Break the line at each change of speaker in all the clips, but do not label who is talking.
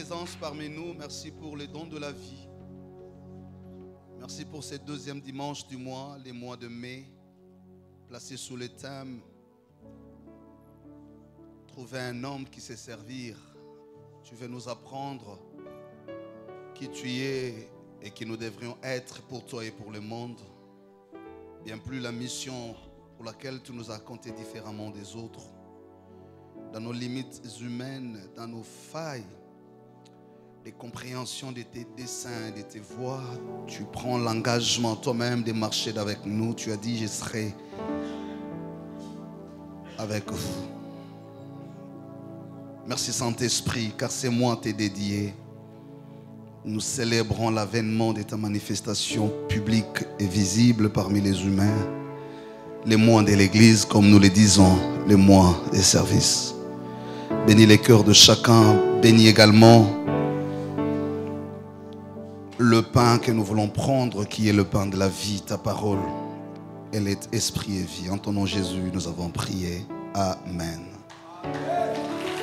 présence parmi nous. Merci pour les dons de la vie. Merci pour ce deuxième dimanche du mois, les mois de mai, placé sous le thème « Trouver un homme qui sait servir ». Tu veux nous apprendre qui tu es et qui nous devrions être pour toi et pour le monde. Bien plus la mission pour laquelle tu nous as compté différemment des autres. Dans nos limites humaines, dans nos failles, les compréhensions de tes desseins, de tes voies, tu prends l'engagement toi-même de marcher avec nous. Tu as dit, je serai avec vous. Merci Saint-Esprit, car c'est moi t'ai dédié. Nous célébrons l'avènement de ta manifestation publique et visible parmi les humains. Les mois de l'Église, comme nous le disons, les mois des services. Bénis les cœurs de chacun, bénis également le pain que nous voulons prendre, qui est le pain de la vie, ta parole. Elle est esprit et vie. En ton nom Jésus, nous avons prié. Amen.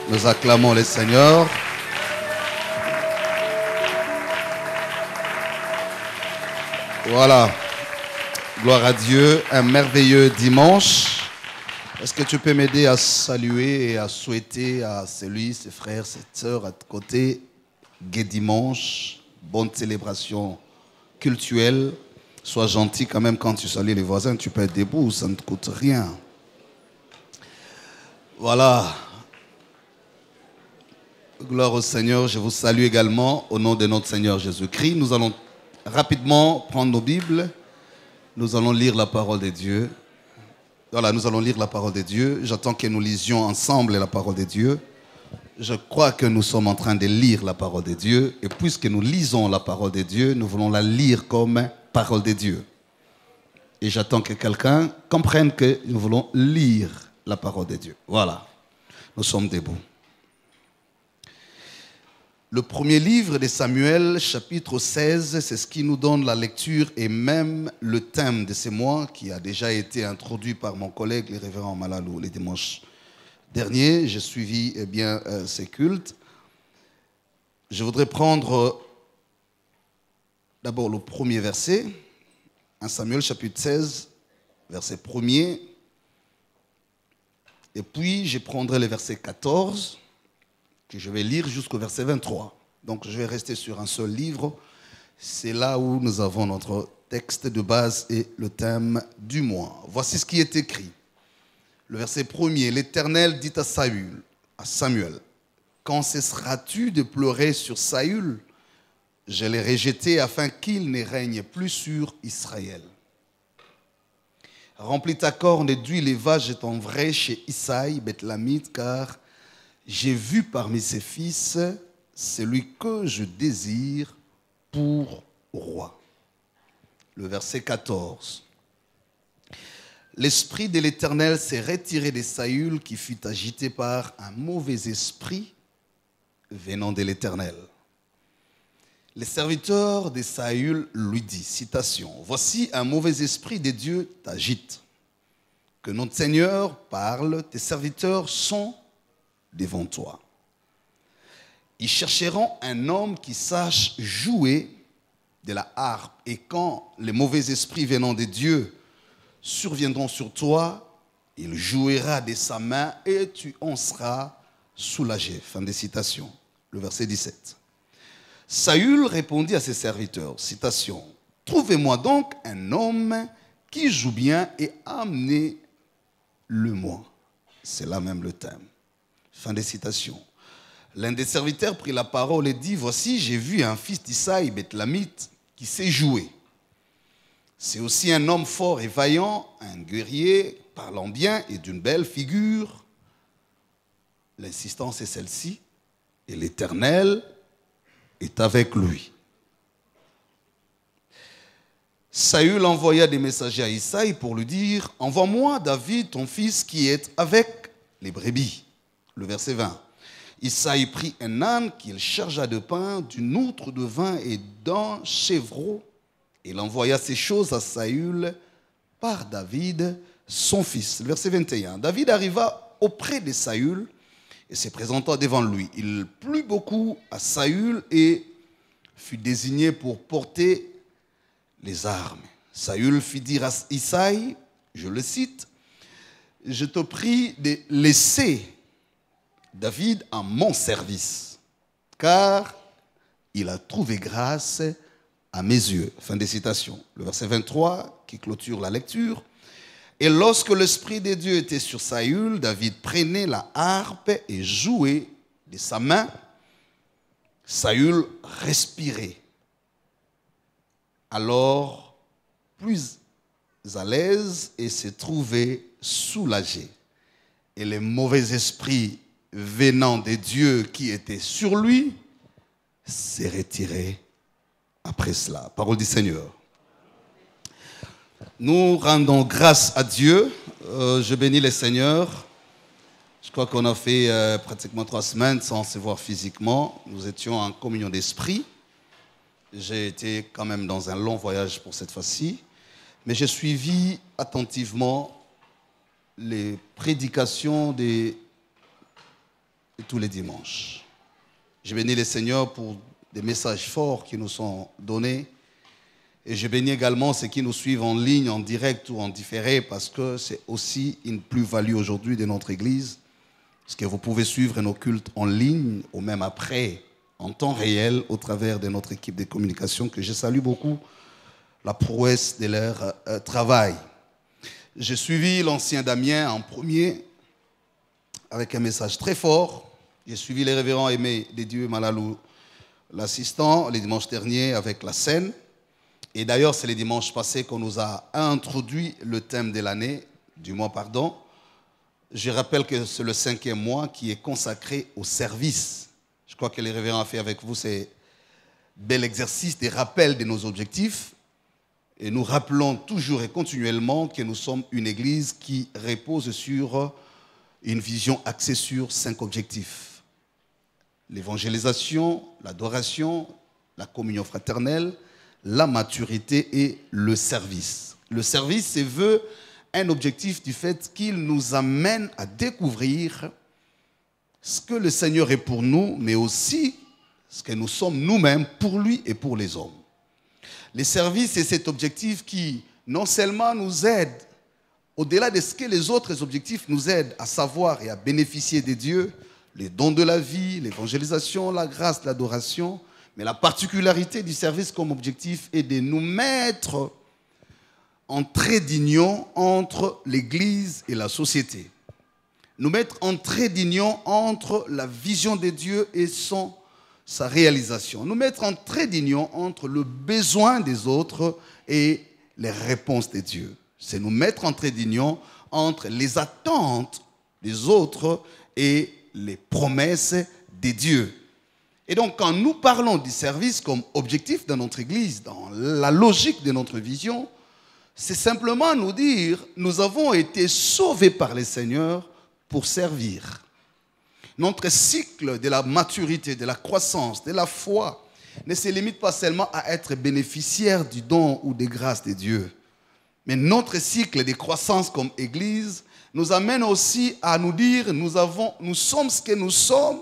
Nous acclamons le Seigneur. Voilà. Gloire à Dieu. Un merveilleux dimanche. Est-ce que tu peux m'aider à saluer et à souhaiter à celui, ses frères, ses sœurs à côté, gai dimanche, bonne célébration cultuelle. Sois gentil quand même quand tu salues les voisins, tu peux être debout, ça ne te coûte rien. Voilà. Gloire au Seigneur, je vous salue également au nom de notre Seigneur Jésus-Christ. Nous allons rapidement prendre nos Bibles. Nous allons lire la parole de Dieu. Voilà, nous allons lire la parole de Dieu. J'attends que nous lisions ensemble la parole de Dieu. Je crois que nous sommes en train de lire la parole de Dieu. Et puisque nous lisons la parole de Dieu, nous voulons la lire comme parole de Dieu. Et j'attends que quelqu'un comprenne que nous voulons lire la parole de Dieu. Voilà, nous sommes debout. Le premier livre de Samuel, chapitre 16, c'est ce qui nous donne la lecture et même le thème de ce mois qui a déjà été introduit par mon collègue, le révérend Malalou, les dimanches derniers. J'ai suivi ces cultes. Je voudrais prendre d'abord le premier verset, 1 Samuel chapitre 16, verset 1er. Et puis je prendrai le verset 14. Que je vais lire jusqu'au verset 23. Donc je vais rester sur un seul livre. C'est là où nous avons notre texte de base et le thème du mois. Voici ce qui est écrit. Le verset 1er. L'Éternel dit à Samuel, quand cesseras-tu de pleurer sur Saül? Je l'ai rejeté afin qu'il ne règne plus sur Israël. Remplis ta corne d'huile et va, je t'enverrai chez Isaïe, Bethlamite, car j'ai vu parmi ses fils celui que je désire pour roi. Le verset 14. L'esprit de l'Éternel s'est retiré de Saül qui fut agité par un mauvais esprit venant de l'Éternel. Les serviteurs de Saül lui dit, citation, « Voici un mauvais esprit de Dieu t'agite. Que notre Seigneur parle, tes serviteurs sont devant toi. Ils chercheront un homme qui sache jouer de la harpe. Et quand les mauvais esprits venant de Dieu surviendront sur toi, il jouera de sa main et tu en seras soulagé. » Fin de citation. Le verset 17. Saül répondit à ses serviteurs, citation, « Trouvez-moi donc un homme qui joue bien et amenez-le-moi. » C'est là même le thème. Fin de citation. L'un des serviteurs prit la parole et dit, « Voici, j'ai vu un fils d'Isaïe, Bethlamite, qui sait jouer. C'est aussi un homme fort et vaillant, un guerrier, parlant bien et d'une belle figure. » L'insistance est celle-ci. « Et l'Éternel est avec lui. » Saül envoya des messagers à Isaïe pour lui dire, « Envoie-moi David, ton fils, qui est avec les brebis. » Le verset 20. Isaïe prit un âne qu'il chargea de pain, d'une outre de vin et d'un chevreau. Il envoya ces choses à Saül par David, son fils. Verset 21. David arriva auprès de Saül et se présentant devant lui. Il plut beaucoup à Saül et fut désigné pour porter les armes. Saül fit dire à Isaïe, je le cite, « Je te prie de laisser David en mon service, car il a trouvé grâce à mes yeux. » Fin de citation. Le verset 23 qui clôture la lecture. Et lorsque l'Esprit de Dieu était sur Saül, David prenait la harpe et jouait de sa main. Saül respirait. Alors, plus à l'aise et se trouvait soulagé. Et les mauvais esprits venant de Dieu qui étaient sur lui s'est retiré après cela. Parole du Seigneur. Nous rendons grâce à Dieu. Je bénis le Seigneur. Je crois qu'on a fait pratiquement 3 semaines sans se voir physiquement. Nous étions en communion d'esprit. J'ai été quand même dans un long voyage pour cette fois-ci. Mais j'ai suivi attentivement les prédications de tous les dimanches. Je bénis le Seigneur pour des messages forts qui nous sont donnés. Et je bénis également ceux qui nous suivent en ligne, en direct ou en différé, parce que c'est aussi une plus-value aujourd'hui de notre Église. Parce que vous pouvez suivre nos cultes en ligne, ou même après, en temps réel, au travers de notre équipe de communication, que je salue beaucoup, la prouesse de leur travail. J'ai suivi l'ancien Damien en premier, avec un message très fort. J'ai suivi les révérends Aimé de Dieu Malalou, l'assistant, les dimanches derniers avec la scène. Et d'ailleurs, c'est les dimanches passés qu'on nous a introduit le thème de l'année, du mois, pardon. Je rappelle que c'est le 5e mois qui est consacré au service. Je crois que les révérends ont fait avec vous ces bel exercice des rappels de nos objectifs. Et nous rappelons toujours et continuellement que nous sommes une église qui repose sur une vision axée sur 5 objectifs. L'évangélisation, l'adoration, la communion fraternelle, la maturité et le service. Le service, c'est un objectif du fait qu'il nous amène à découvrir ce que le Seigneur est pour nous, mais aussi ce que nous sommes nous-mêmes pour lui et pour les hommes. Le service, c'est cet objectif qui non seulement nous aide, au-delà de ce que les autres objectifs nous aident à savoir et à bénéficier de Dieu, les dons de la vie, l'évangélisation, la grâce, l'adoration, mais la particularité du service comme objectif est de nous mettre en trait d'union entre l'Église et la société. Nous mettre en trait d'union entre la vision de Dieu et sa réalisation. Nous mettre en trait d'union entre le besoin des autres et les réponses de Dieu. C'est nous mettre en trait d'union entre les attentes des autres et les promesses de Dieu. Et donc, quand nous parlons du service comme objectif dans notre Église, dans la logique de notre vision, c'est simplement nous dire, nous avons été sauvés par le Seigneur pour servir. Notre cycle de la maturité, de la croissance, de la foi, ne se limite pas seulement à être bénéficiaire du don ou des grâces de Dieu. Mais notre cycle de croissance comme Église nous amène aussi à nous dire, nous sommes ce que nous sommes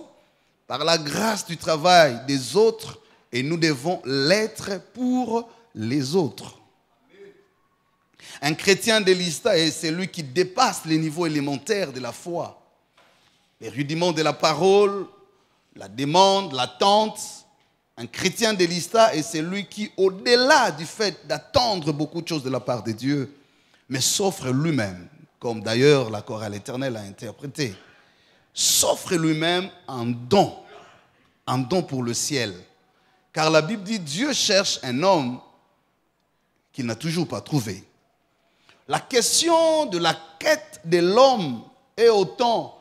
par la grâce du travail des autres et nous devons l'être pour les autres. Un chrétien de l'Ista est celui qui dépasse les niveaux élémentaires de la foi. Les rudiments de la parole, la demande, l'attente. Un chrétien de l'Ista est celui qui, au-delà du fait d'attendre beaucoup de choses de la part de Dieu, mais s'offre lui-même, comme d'ailleurs la chorale éternelle a interprété, s'offre lui-même un don pour le ciel. Car la Bible dit, Dieu cherche un homme qu'il n'a toujours pas trouvé. La question de la quête de l'homme est autant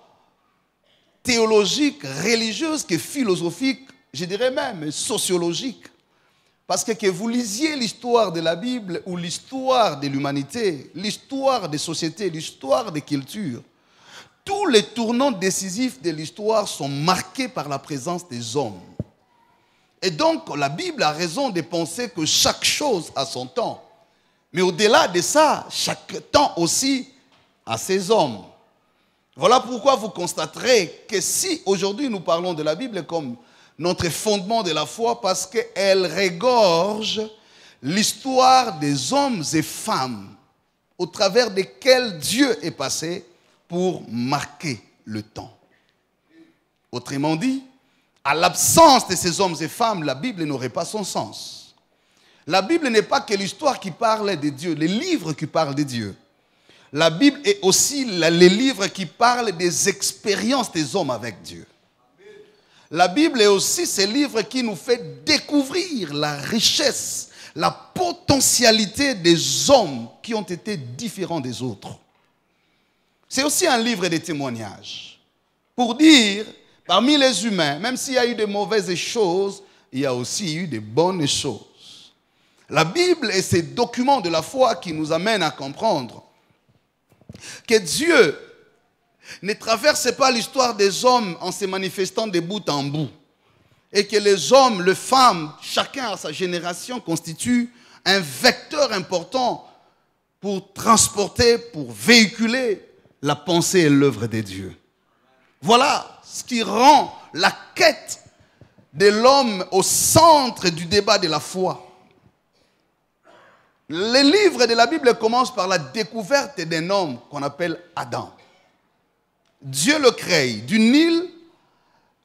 théologique, religieuse que philosophique, je dirais même sociologique. Parce que vous lisiez l'histoire de la Bible ou l'histoire de l'humanité, l'histoire des sociétés, l'histoire des cultures, tous les tournants décisifs de l'histoire sont marqués par la présence des hommes. Et donc, la Bible a raison de penser que chaque chose a son temps. Mais au-delà de ça, chaque temps aussi a ses hommes. Voilà pourquoi vous constaterez que si aujourd'hui nous parlons de la Bible comme notre fondement de la foi, parce qu'elle regorge l'histoire des hommes et femmes au travers desquels Dieu est passé pour marquer le temps. Autrement dit, à l'absence de ces hommes et femmes, la Bible n'aurait pas son sens. La Bible n'est pas que l'histoire qui parle de Dieu, les livres qui parlent de Dieu. La Bible est aussi les livres qui parlent des expériences des hommes avec Dieu. La Bible est aussi ces livres qui nous fait découvrir la richesse, la potentialité des hommes qui ont été différents des autres. C'est aussi un livre de témoignages. Pour dire, parmi les humains, même s'il y a eu de mauvaises choses, il y a aussi eu de bonnes choses. La Bible est ces documents de la foi qui nous amènent à comprendre que Dieu ne traverse pas l'histoire des hommes en se manifestant de bout en bout. Et que les hommes, les femmes, chacun à sa génération constitue un vecteur important pour transporter, pour véhiculer la pensée et l'œuvre de Dieu. Voilà ce qui rend la quête de l'homme au centre du débat de la foi. Les livres de la Bible commencent par la découverte d'un homme qu'on appelle Adam. Dieu le crée du Nil,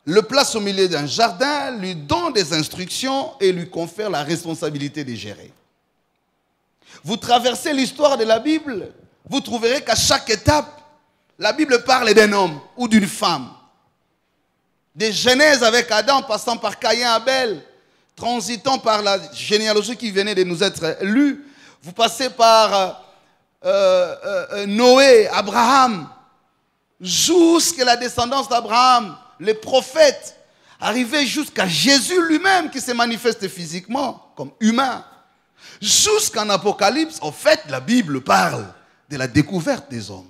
le place au milieu d'un jardin, lui donne des instructions et lui confère la responsabilité de gérer. Vous traversez l'histoire de la Bible, vous trouverez qu'à chaque étape, la Bible parle d'un homme ou d'une femme. Des Genèse avec Adam, passant par Caïn et Abel, transitant par la généalogie qui venait de nous être lue. Vous passez par Noé, Abraham, jusqu'à la descendance d'Abraham, les prophètes, arrivés jusqu'à Jésus lui-même qui se manifeste physiquement comme humain. Jusqu'en Apocalypse, en fait, la Bible parle de la découverte des hommes.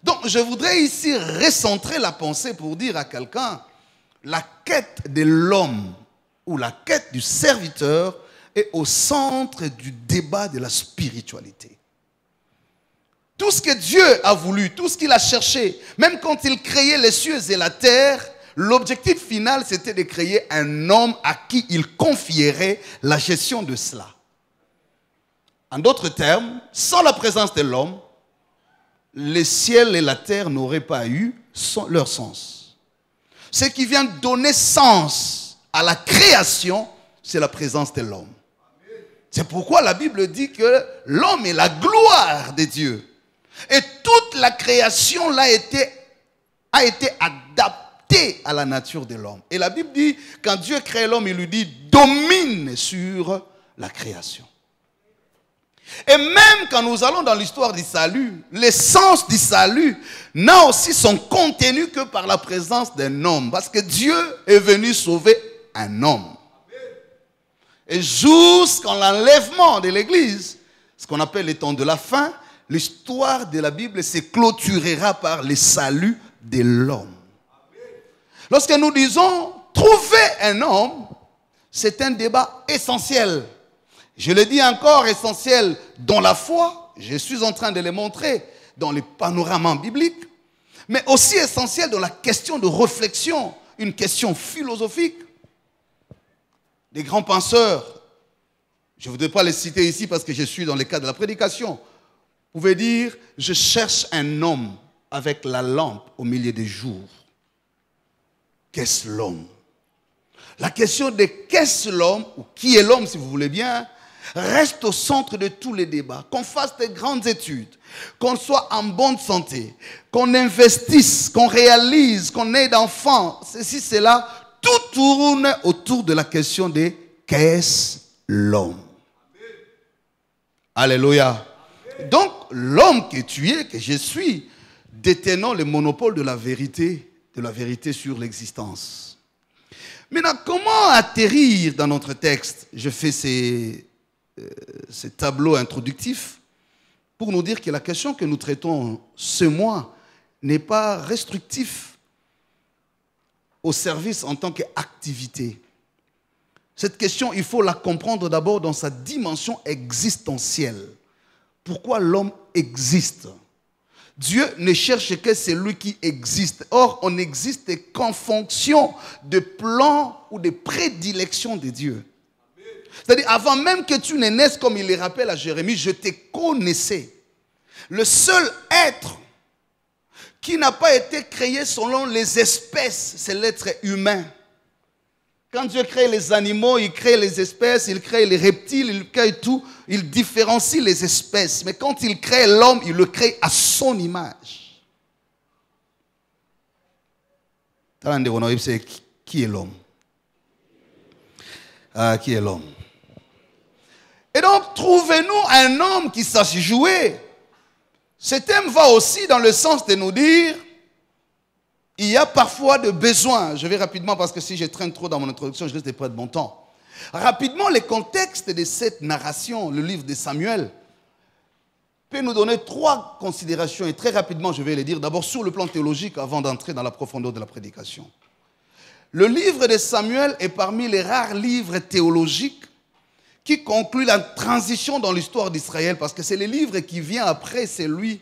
Donc, je voudrais ici recentrer la pensée pour dire à quelqu'un, la quête de l'homme ou la quête du serviteur est au centre du débat de la spiritualité. Tout ce que Dieu a voulu, tout ce qu'il a cherché, même quand il créait les cieux et la terre, l'objectif final, c'était de créer un homme à qui il confierait la gestion de cela. En d'autres termes, sans la présence de l'homme, les ciels et la terre n'auraient pas eu leur sens. Ce qui vient donner sens à la création, c'est la présence de l'homme. C'est pourquoi la Bible dit que l'homme est la gloire de Dieu. Et toute la création là a été adaptée à la nature de l'homme. Et la Bible dit, quand Dieu crée l'homme, il lui dit, domine sur la création. Et même quand nous allons dans l'histoire du salut, l'essence du salut n'a aussi son contenu que par la présence d'un homme. Parce que Dieu est venu sauver un homme. Et jusqu'à l'enlèvement de l'Église, ce qu'on appelle les temps de la fin, l'histoire de la Bible se clôturera par le salut de l'homme. Lorsque nous disons trouver un homme, c'est un débat essentiel. Je le dis encore, essentiel dans la foi, je suis en train de le montrer dans les panoramas bibliques, mais aussi essentiel dans la question de réflexion, une question philosophique. Des grands penseurs, je ne voudrais pas les citer ici parce que je suis dans le cadre de la prédication, pouvaient dire, je cherche un homme avec la lampe au milieu des jours. Qu'est-ce l'homme? La question de qu'est-ce l'homme, ou qui est l'homme si vous voulez bien, reste au centre de tous les débats. Qu'on fasse de grandes études, qu'on soit en bonne santé, qu'on investisse, qu'on réalise, qu'on ait d'enfants, ceci, cela, tout tourne autour de la question de qu'est-ce l'homme? Alléluia. Donc, l'homme que tu es, que je suis, détenant le monopole de la vérité sur l'existence. Maintenant, comment atterrir dans notre texte? Je fais ces tableaux introductifs pour nous dire que la question que nous traitons ce mois n'est pas restrictive au service en tant qu'activité. Cette question, il faut la comprendre d'abord dans sa dimension existentielle. Pourquoi l'homme existe? Dieu ne cherche que celui qui existe. Or, on n'existe qu'en fonction de plans ou de prédilections de Dieu. C'est-à-dire, avant même que tu ne naisses, comme il le rappelle à Jérémie, je te connaissais. Le seul être qui n'a pas été créé selon les espèces, c'est l'être humain. Quand Dieu crée les animaux, il crée les espèces, il crée les reptiles, il crée tout, il différencie les espèces. Mais quand il crée l'homme, il le crée à son image. Qui est l'homme? Qui est l'homme? Et donc, trouvez-nous un homme qui sache jouer. Ce thème va aussi dans le sens de nous dire, il y a parfois de besoins. Je vais rapidement parce que si je traîne trop dans mon introduction, je risque de perdre mon temps. Rapidement, le contexte de cette narration, le livre de Samuel, peut nous donner 3 considérations et très rapidement, je vais les dire. D'abord sur le plan théologique avant d'entrer dans la profondeur de la prédication. Le livre de Samuel est parmi les rares livres théologiques qui conclut la transition dans l'histoire d'Israël parce que c'est le livre qui vient après celui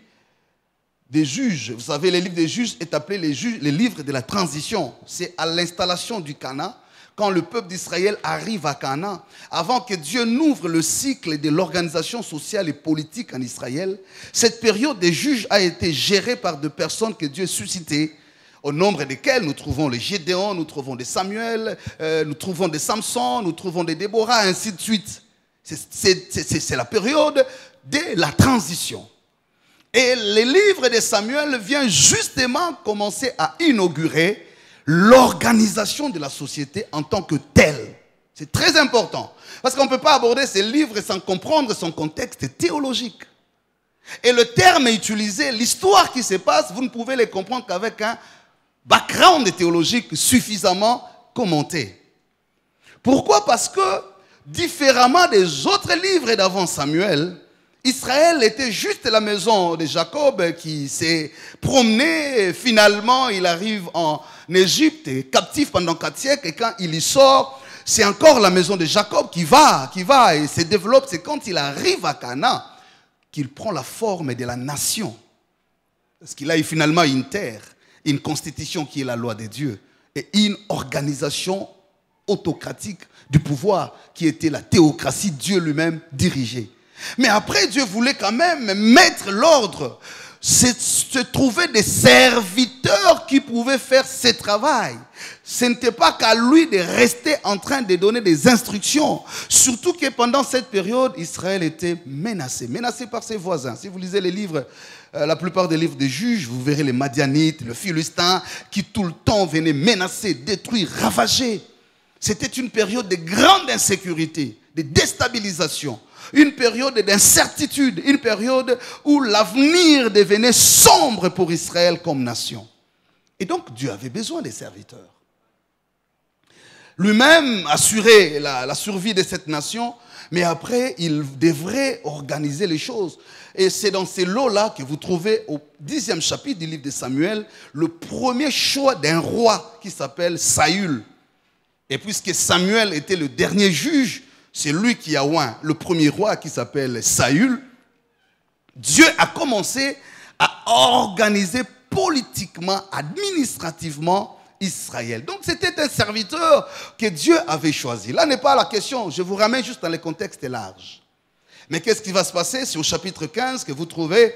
des juges. Vous savez, le livre des juges est appelé les livres de la transition. C'est à l'installation du Canaan, quand le peuple d'Israël arrive à Canaan, avant que Dieu n'ouvre le cycle de l'organisation sociale et politique en Israël. Cette période des juges a été gérée par des personnes que Dieu suscitait, au nombre desquelles nous trouvons les Gédéon, nous trouvons des Samuel, nous trouvons des Samson, nous trouvons des Déborah, ainsi de suite. C'est la période de la transition. Et le livre de Samuel vient justement commencer à inaugurer l'organisation de la société en tant que telle. C'est très important. Parce qu'on ne peut pas aborder ces livres sans comprendre son contexte théologique. Et le terme utilisé, l'histoire qui se passe, vous ne pouvez les comprendre qu'avec un background théologique suffisamment commenté. Pourquoi? Parce que, différemment des autres livres d'avant Samuel, Israël était juste la maison de Jacob qui s'est promené. Finalement, il arrive en Égypte, captif pendant 4 siècles. Et quand il y sort, c'est encore la maison de Jacob qui va et se développe. C'est quand il arrive à Canaan qu'il prend la forme de la nation. Parce qu'il a finalement une terre, une constitution qui est la loi de Dieu et une organisation autocratique du pouvoir qui était la théocratie, Dieu lui-même dirigeait. Mais après, Dieu voulait quand même mettre l'ordre, se trouver des serviteurs qui pouvaient faire ce travail. Ce n'était pas qu'à lui de rester en train de donner des instructions. Surtout que pendant cette période, Israël était menacé par ses voisins. Si vous lisez les livres, la plupart des livres des juges, vous verrez les Madianites, le Philistin, qui tout le temps venaient menacer, détruire, ravager. C'était une période de grande insécurité, de déstabilisation. Une période d'incertitude, une période où l'avenir devenait sombre pour Israël comme nation. Et donc Dieu avait besoin des serviteurs. Lui-même assurait la survie de cette nation, mais après il devrait organiser les choses. Et c'est dans ces lots-là que vous trouvez au 10e chapitre du livre de Samuel le premier choix d'un roi qui s'appelle Saül. Et puisque Samuel était le dernier juge, c'est lui qui a oint le premier roi qui s'appelle Saül. Dieu a commencé à organiser politiquement, administrativement Israël. Donc c'était un serviteur que Dieu avait choisi. Là n'est pas la question, je vous ramène juste dans le contexte large. Mais qu'est-ce qui va se passer? C'est au chapitre 15 que vous trouvez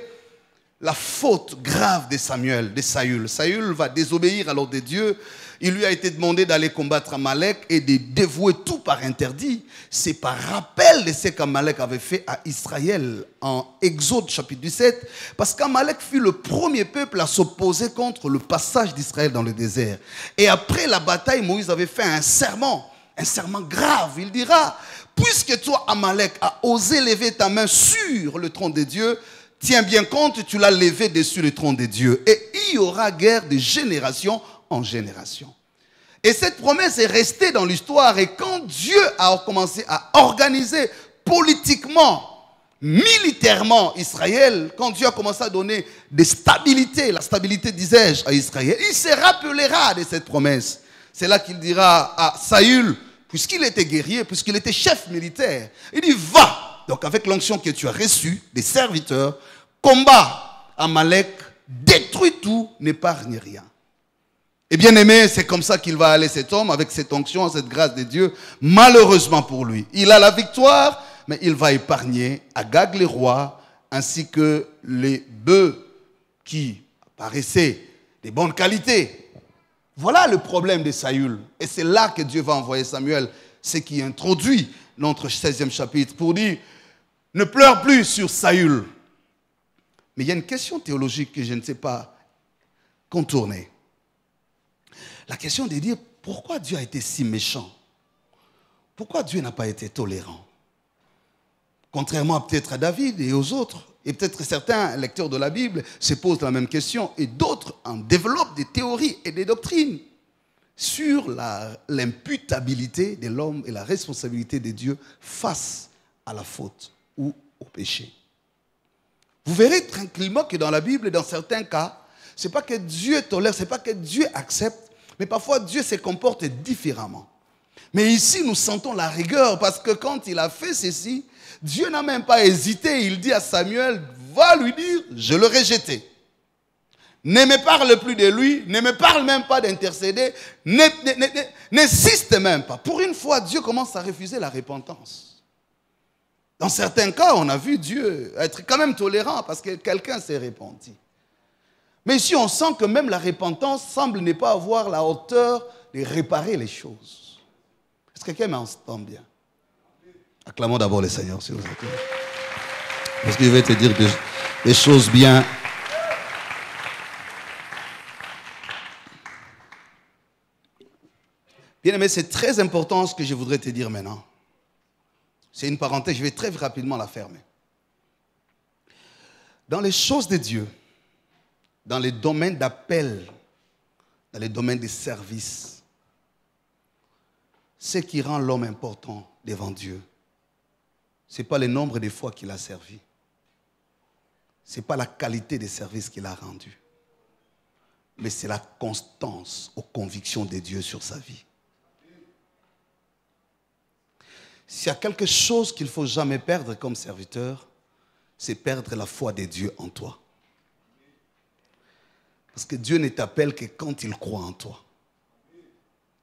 la faute grave de Samuel, de Saül. Saül va désobéir à l'ordre de Dieu. Il lui a été demandé d'aller combattre Amalek et de dévouer tout par interdit. C'est par rappel de ce qu'Amalek avait fait à Israël en Exode chapitre 17. Parce qu'Amalek fut le premier peuple à s'opposer contre le passage d'Israël dans le désert. Et après la bataille, Moïse avait fait un serment grave. Il dira, puisque toi, Amalek, as osé lever ta main sur le trône de Dieu, tiens bien compte, tu l'as levé dessus le trône de Dieu. Et il y aura guerre de génération en génération. Et cette promesse est restée dans l'histoire. Et quand Dieu a commencé à organiser politiquement, militairement Israël, quand Dieu a commencé à donner des stabilités, la stabilité, disais-je, à Israël, il se rappellera de cette promesse. C'est là qu'il dira à Saül, puisqu'il était guerrier, puisqu'il était chef militaire, il dit, va, donc avec l'onction que tu as reçue des serviteurs, combat Amalek détruit tout, n'épargne rien. Et bien aimé, c'est comme ça qu'il va aller cet homme, avec cette onction, cette grâce de Dieu. Malheureusement pour lui, il a la victoire, mais il va épargner Agag les rois, ainsi que les bœufs qui paraissaient de bonne qualité. Voilà le problème de Saül. Et c'est là que Dieu va envoyer Samuel, ce qui introduit notre 16e chapitre, pour dire, ne pleure plus sur Saül. Mais il y a une question théologique que je ne sais pas contourner. La question de dire, pourquoi Dieu a été si méchant? Pourquoi Dieu n'a pas été tolérant? Contrairement peut-être à David et aux autres, et peut-être certains lecteurs de la Bible se posent la même question, et d'autres en développent des théories et des doctrines sur l'imputabilité de l'homme et la responsabilité de Dieu face à la faute ou au péché. Vous verrez tranquillement que dans la Bible, dans certains cas, ce n'est pas que Dieu tolère, ce n'est pas que Dieu accepte, mais parfois Dieu se comporte différemment. Mais ici, nous sentons la rigueur parce que quand il a fait ceci, Dieu n'a même pas hésité. Il dit à Samuel, va lui dire, je le rejeté. Ne me parle plus de lui, ne me parle même pas d'intercéder, n'insiste même pas. Pour une fois, Dieu commence à refuser la repentance. Dans certains cas, on a vu Dieu être quand même tolérant parce que quelqu'un s'est repenti. Mais ici, on sent que même la repentance semble ne pas avoir la hauteur de réparer les choses. Est-ce que quelqu'un m'entend bien? Acclamons d'abord le Seigneur, s'il vous plaît. Parce qu'il va te dire des choses bien. Bien aimé, c'est très important ce que je voudrais te dire maintenant. C'est une parenthèse, je vais très rapidement la fermer. Dans les choses de Dieu, dans les domaines d'appel, dans les domaines de service, ce qui rend l'homme important devant Dieu, ce n'est pas le nombre de fois qu'il a servi. Ce n'est pas la qualité des services qu'il a rendu. Mais c'est la constance aux convictions de Dieu sur sa vie. S'il y a quelque chose qu'il ne faut jamais perdre comme serviteur, c'est perdre la foi de Dieu en toi. Parce que Dieu ne t'appelle que quand il croit en toi.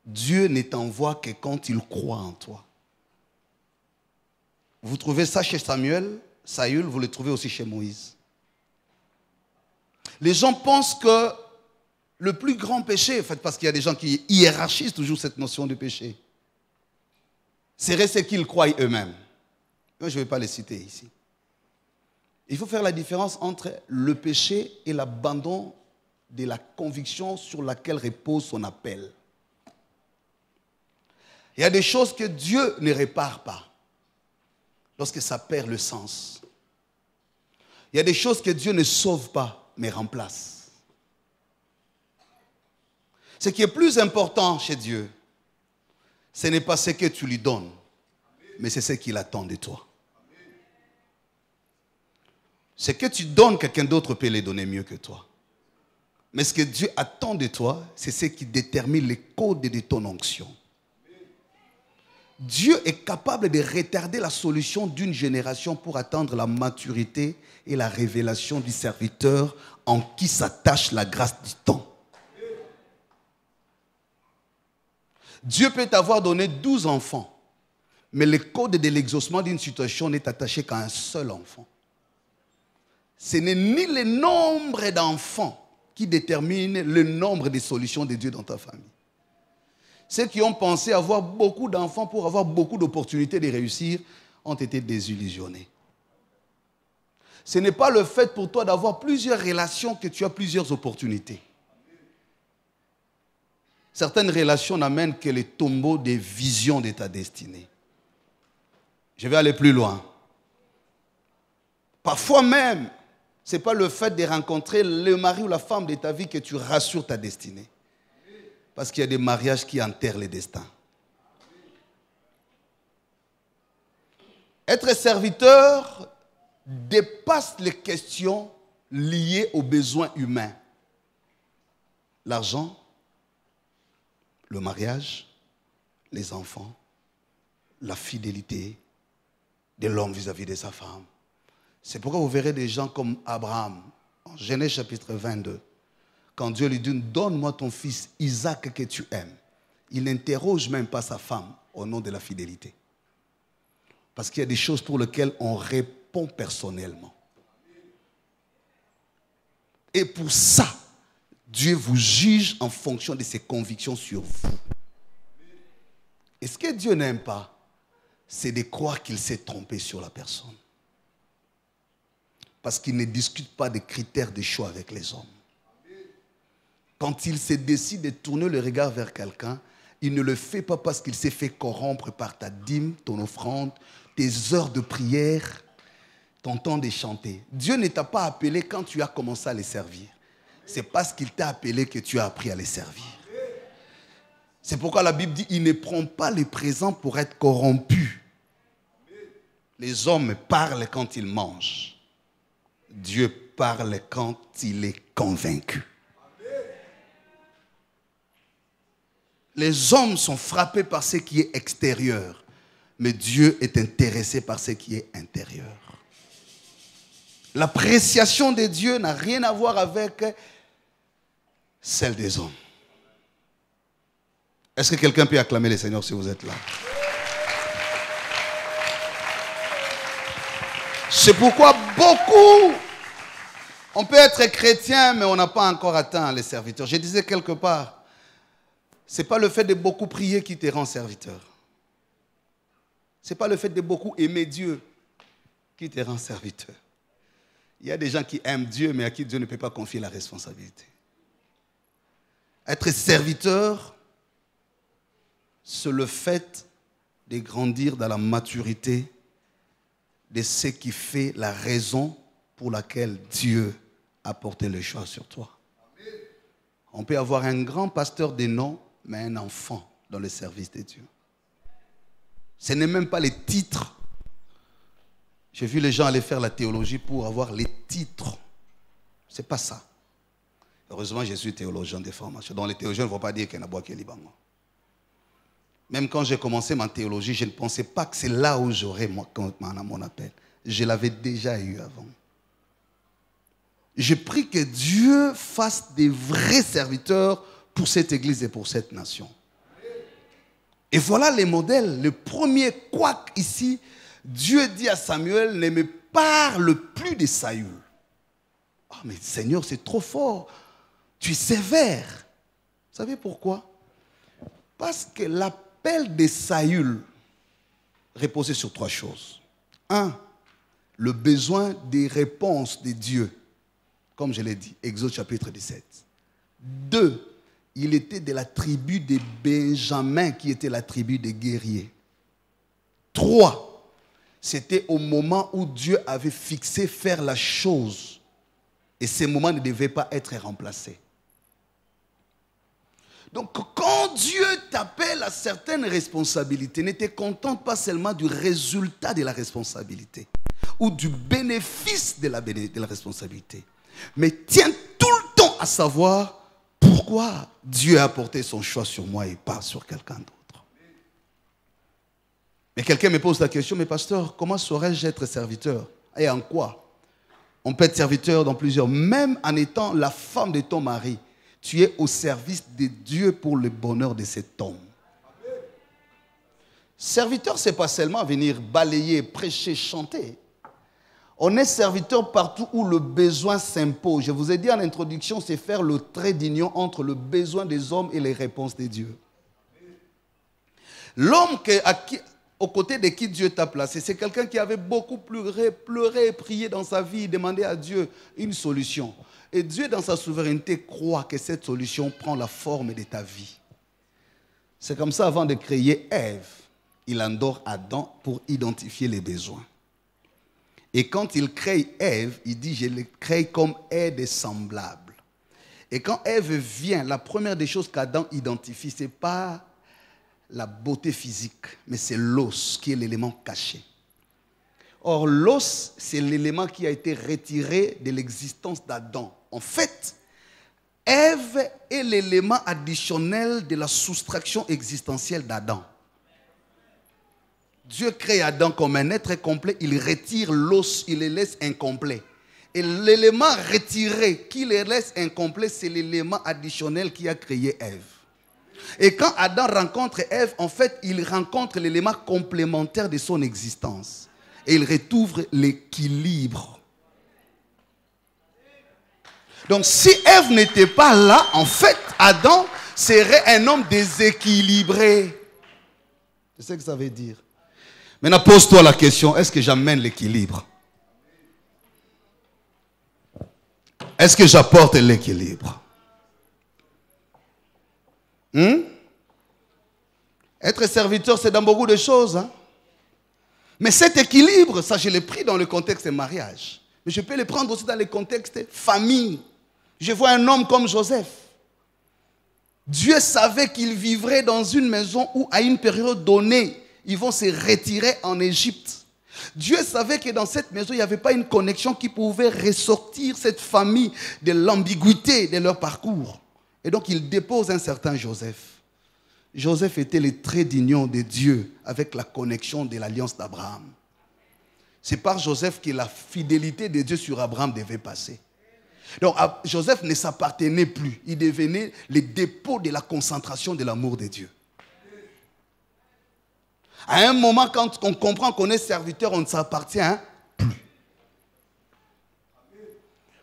Dieu ne t'envoie que quand il croit en toi. Vous trouvez ça chez Saül, vous le trouvez aussi chez Moïse. Les gens pensent que le plus grand péché, en fait, parce qu'il y a des gens qui hiérarchisent toujours cette notion de péché, serait ce qu'ils croient eux-mêmes. Moi, je ne vais pas les citer ici. Il faut faire la différence entre le péché et l'abandon de la conviction sur laquelle repose son appel. Il y a des choses que Dieu ne répare pas lorsque ça perd le sens. Il y a des choses que Dieu ne sauve pas, mais remplace. Ce qui est plus important chez Dieu, ce n'est pas ce que tu lui donnes, mais c'est ce qu'il attend de toi. Ce que tu donnes, quelqu'un d'autre peut les donner mieux que toi. Mais ce que Dieu attend de toi, c'est ce qui détermine les codes de ton onction. Dieu est capable de retarder la solution d'une génération pour atteindre la maturité et la révélation du serviteur en qui s'attache la grâce du temps. Dieu peut t'avoir donné 12 enfants, mais le code de l'exaucement d'une situation n'est attaché qu'à un seul enfant. Ce n'est ni le nombre d'enfants qui détermine le nombre de solutions de Dieu dans ta famille. Ceux qui ont pensé avoir beaucoup d'enfants pour avoir beaucoup d'opportunités de réussir ont été désillusionnés. Ce n'est pas le fait pour toi d'avoir plusieurs relations que tu as plusieurs opportunités. Certaines relations n'amènent que les tombeaux des visions de ta destinée. Je vais aller plus loin. Parfois même, ce n'est pas le fait de rencontrer le mari ou la femme de ta vie que tu rassures ta destinée. Parce qu'il y a des mariages qui enterrent les destins. Être serviteur dépasse les questions liées aux besoins humains. L'argent, le mariage, les enfants, la fidélité de l'homme vis-à-vis de sa femme. C'est pourquoi vous verrez des gens comme Abraham. En Genèse chapitre 22, quand Dieu lui dit, donne-moi ton fils Isaac que tu aimes, il n'interroge même pas sa femme au nom de la fidélité. Parce qu'il y a des choses pour lesquelles on répond personnellement. Et pour ça, Dieu vous juge en fonction de ses convictions sur vous. Et ce que Dieu n'aime pas, c'est de croire qu'il s'est trompé sur la personne. Parce qu'il ne discute pas des critères de choix avec les hommes. Quand il se décide de tourner le regard vers quelqu'un, il ne le fait pas parce qu'il s'est fait corrompre par ta dîme, ton offrande, tes heures de prière, ton temps de chanter. Dieu ne t'a pas appelé quand tu as commencé à les servir. C'est parce qu'il t'a appelé que tu as appris à les servir. C'est pourquoi la Bible dit, il ne prend pas les présents pour être corrompu. Les hommes parlent quand ils mangent. Dieu parle quand il est convaincu. Les hommes sont frappés par ce qui est extérieur, mais Dieu est intéressé par ce qui est intérieur. L'appréciation de Dieu n'a rien à voir avec celle des hommes. Est-ce que quelqu'un peut acclamer le Seigneur si vous êtes là? C'est pourquoi beaucoup, on peut être chrétien, mais on n'a pas encore atteint les serviteurs. Je disais quelque part, ce n'est pas le fait de beaucoup prier qui te rend serviteur. Ce n'est pas le fait de beaucoup aimer Dieu qui te rend serviteur. Il y a des gens qui aiment Dieu, mais à qui Dieu ne peut pas confier la responsabilité. Être serviteur, c'est le fait de grandir dans la maturité de ce qui fait la raison pour laquelle Dieu a porté le choix sur toi. On peut avoir un grand pasteur de nom, mais un enfant dans le service de Dieu. Ce n'est même pas les titres. J'ai vu les gens aller faire la théologie pour avoir les titres. Ce n'est pas ça. Heureusement, je suis théologien de formation. Dans les théologiens, ne vont pas dire qu'il y en a qui est libanais. Même quand j'ai commencé ma théologie, je ne pensais pas que c'est là où j'aurais mon appel. Je l'avais déjà eu avant. Je prie que Dieu fasse des vrais serviteurs pour cette église et pour cette nation. Et voilà les modèles. Le premier couac ici, Dieu dit à Samuel, ne me parle plus de Saül. Ah, mais Seigneur, c'est trop fort. Tu es sévère. Vous savez pourquoi? Parce que l'appel de Saül reposait sur trois choses. 1, le besoin des réponses de Dieu. Comme je l'ai dit, Exode chapitre 17. 2, il était de la tribu de Benjamin, qui était la tribu des guerriers. 3, c'était au moment où Dieu avait fixé faire la chose. Et ces moments ne devaient pas être remplacés. Donc, quand Dieu t'appelle à certaines responsabilités, ne te contente pas seulement du résultat de la responsabilité ou du bénéfice de la responsabilité, mais tiens tout le temps à savoir pourquoi Dieu a porté son choix sur moi et pas sur quelqu'un d'autre. Mais quelqu'un me pose la question, mais pasteur, comment saurais-je être serviteur? Et en quoi? On peut être serviteur dans plusieurs, même en étant la femme de ton mari. Tu es au service de Dieu pour le bonheur de cet homme. Serviteur, ce n'est pas seulement venir balayer, prêcher, chanter. On est serviteur partout où le besoin s'impose. Je vous ai dit en introduction, c'est faire le trait d'union entre le besoin des hommes et les réponses de Dieu. L'homme aux côtés de qui Dieu t'a placé, c'est quelqu'un qui avait beaucoup pleuré et prié dans sa vie, demandé à Dieu une solution. Et Dieu, dans sa souveraineté, croit que cette solution prend la forme de ta vie. C'est comme ça, avant de créer Ève, il endort Adam pour identifier les besoins. Et quand il crée Ève, il dit, je le crée comme aide semblable. Et quand Ève vient, la première des choses qu'Adam identifie, ce n'est pas la beauté physique, mais c'est l'os qui est l'élément caché. Or, l'os, c'est l'élément qui a été retiré de l'existence d'Adam. En fait, Ève est l'élément additionnel de la soustraction existentielle d'Adam. Dieu crée Adam comme un être complet, il retire l'os, il le laisse incomplet. Et l'élément retiré qui les laisse incomplets, c'est l'élément additionnel qui a créé Ève. Et quand Adam rencontre Ève, en fait, il rencontre l'élément complémentaire de son existence. Et il retrouve l'équilibre. Donc si Ève n'était pas là, en fait, Adam serait un homme déséquilibré. C'est ce que ça veut dire. Maintenant, pose-toi la question, est-ce que j'amène l'équilibre? Est-ce que j'apporte l'équilibre? Être serviteur, c'est dans beaucoup de choses. Hein? Mais cet équilibre, ça je l'ai pris dans le contexte mariage. Mais je peux le prendre aussi dans le contexte famille. Je vois un homme comme Joseph. Dieu savait qu'il vivrait dans une maison où, à une période donnée, ils vont se retirer en Égypte. Dieu savait que dans cette maison, il n'y avait pas une connexion qui pouvait ressortir cette famille de l'ambiguïté de leur parcours. Et donc, il dépose un certain Joseph. Joseph était le trait d'union de Dieu avec la connexion de l'alliance d'Abraham. C'est par Joseph que la fidélité de Dieu sur Abraham devait passer. Donc, Joseph ne s'appartenait plus. Il devenait le dépôt de la concentration de l'amour de Dieu. À un moment, quand on comprend qu'on est serviteur, on ne s'appartient plus.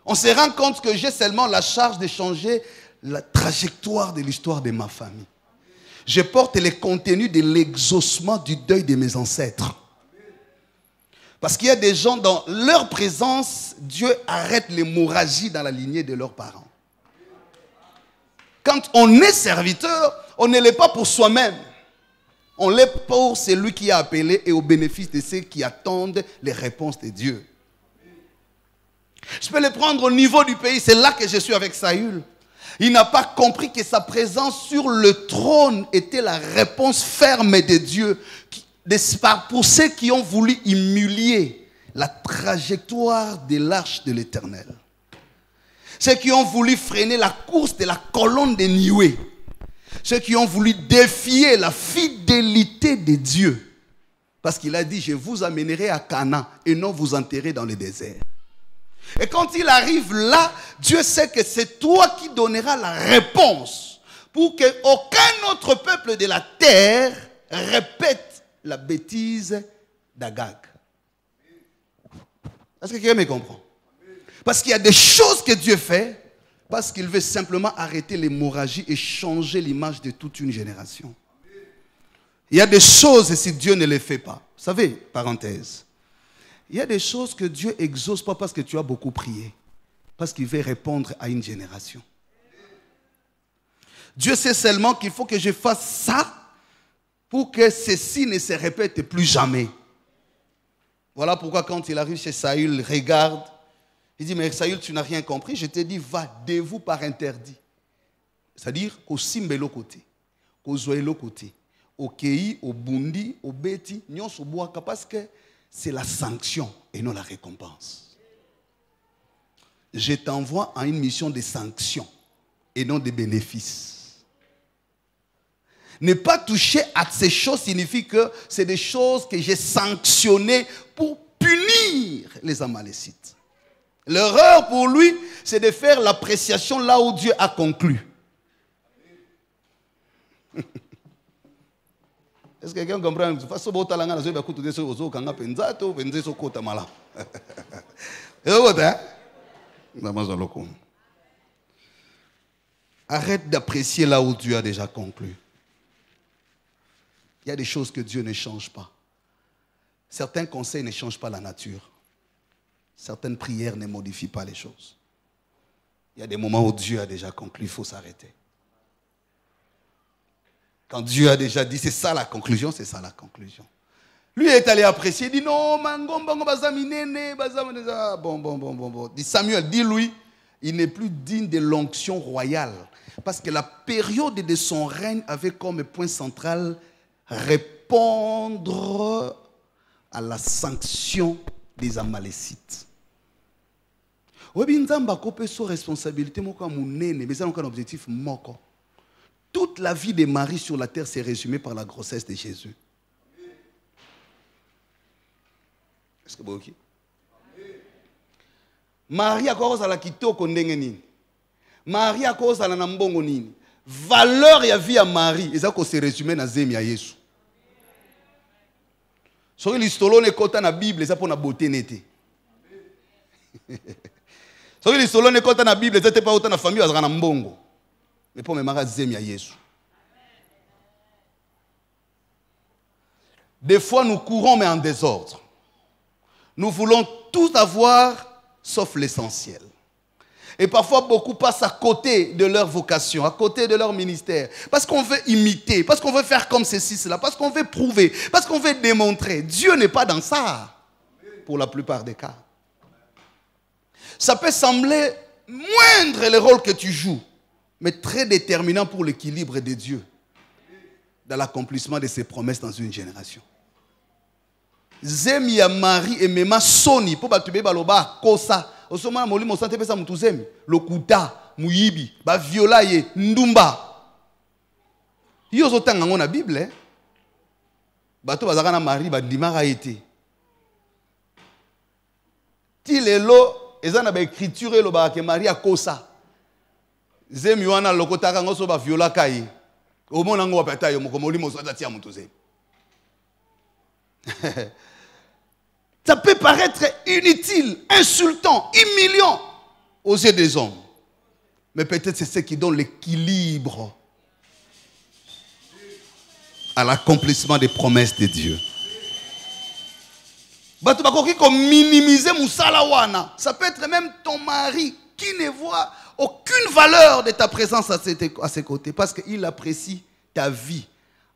On se rend compte que j'ai seulement la charge de changer la trajectoire de l'histoire de ma famille. Je porte les contenus de l'exaucement du deuil de mes ancêtres. Parce qu'il y a des gens, dans leur présence, Dieu arrête l'hémorragie dans la lignée de leurs parents. Quand on est serviteur, on ne l'est pas pour soi-même. On l'est pour celui qui a appelé et au bénéfice de ceux qui attendent les réponses de Dieu. Je peux le prendre au niveau du pays. C'est là que je suis avec Saül. Il n'a pas compris que sa présence sur le trône était la réponse ferme de Dieu pour ceux qui ont voulu humilier la trajectoire de l'arche de l'Éternel. Ceux qui ont voulu freiner la course de la colonne de nuée. Ceux qui ont voulu défier la fidélité de Dieu. Parce qu'il a dit, je vous amènerai à Canaan et non vous enterrer dans le désert. Et quand il arrive là, Dieu sait que c'est toi qui donneras la réponse pour qu'aucun autre peuple de la terre répète la bêtise d'Agag. Est-ce que quelqu'un me comprend? Parce qu'il y a des choses que Dieu fait parce qu'il veut simplement arrêter l'hémorragie et changer l'image de toute une génération. Il y a des choses si Dieu ne les fait pas. Vous savez, parenthèse, il y a des choses que Dieu exauce pas parce que tu as beaucoup prié, parce qu'il veut répondre à une génération. Dieu sait seulement qu'il faut que je fasse ça pour que ceci ne se répète plus jamais. Voilà pourquoi quand il arrive chez Saül, il regarde, il dit, mais Saül, tu n'as rien compris, je t'ai dit, va de vous par interdit. C'est-à-dire qu'au simbelo côté, qu'au zoélo côté, au kei, au bundi, au beti, nyon so boaka, parce que c'est la sanction et non la récompense. Je t'envoie en une mission de sanction et non de bénéfices. Ne pas toucher à ces choses signifie que c'est des choses que j'ai sanctionnées pour punir les Amalécites. L'erreur pour lui, c'est de faire l'appréciation là où Dieu a conclu. Est-ce que quelqu'un comprend? Arrête d'apprécier là où Dieu a déjà conclu. Il y a des choses que Dieu ne change pas. Certains conseils ne changent pas la nature. Certaines prières ne modifient pas les choses. Il y a des moments où Dieu a déjà conclu, il faut s'arrêter. Quand Dieu a déjà dit, c'est ça la conclusion, c'est ça la conclusion. Lui est allé apprécier, il dit non, bon. Dit Samuel, dis-lui, il n'est plus digne de l'onction royale. Parce que la période de son règne avait comme point central répondre à la sanction des Amalécites. Responsabilité, mais un objectif moko. Toute la vie de Marie sur la terre s'est résumée par la grossesse de Jésus. Est-ce que vous ok? Marie a cause à la kitoko ndenge nini. Marie a cause à la nambongo nini. Valeur ya vie à Marie, et ça qu'on se résume dans zemi à Yesu. Sur l'istolo ne kota na Bible, ça pour na beauté nete. Sur l'istolo ne kota na Bible, ça te pas autant na famille azana mbongo. Mais pour me mara zemi à Yesu. Des fois nous courons mais en désordre. Nous voulons tout avoir sauf l'essentiel. Et parfois, beaucoup passent à côté de leur vocation, à côté de leur ministère. Parce qu'on veut imiter, parce qu'on veut faire comme ceci, cela, parce qu'on veut prouver, parce qu'on veut démontrer. Dieu n'est pas dans ça, pour la plupart des cas. Ça peut sembler moindre le rôle que tu joues, mais très déterminant pour l'équilibre de Dieu dans l'accomplissement de ses promesses dans une génération. Zemi ya Marie et Mema Soni, pour batube baloba kosa. Osoma molimo sante pesa mutuzemi lokuta muyibi ba viola ye ndumba yo zotanga ngona Bible bato bazaka na Marie ba ndimaka ete ti lelo ezana ba écriture lo ba ke Marie akosa zemi wana lokotaka ngoso ba viola kai omona ngo bapeta yo moko molimo sante tia mutuzemi. Ça peut paraître inutile, insultant, humiliant aux yeux des hommes. Mais peut-être c'est ce qui donne l'équilibre à l'accomplissement des promesses de Dieu. Ça peut être même ton mari qui ne voit aucune valeur de ta présence à ses côtés parce qu'il apprécie ta vie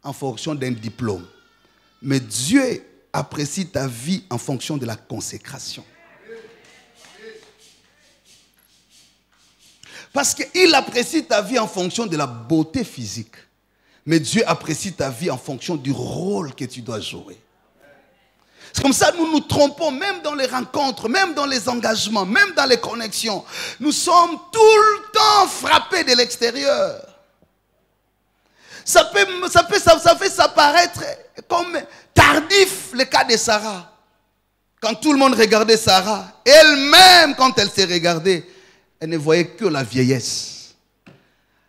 en fonction d'un diplôme. Mais Dieu apprécie ta vie en fonction de la consécration. Parce qu'il apprécie ta vie en fonction de la beauté physique. Mais Dieu apprécie ta vie en fonction du rôle que tu dois jouer. C'est comme ça que nous nous trompons, même dans les rencontres, même dans les engagements, même dans les connexions. Nous sommes tout le temps frappés de l'extérieur. Ça fait apparaître comme tardif le cas de Sarah. Quand tout le monde regardait Sarah, elle-même, quand elle s'est regardée, elle ne voyait que la vieillesse.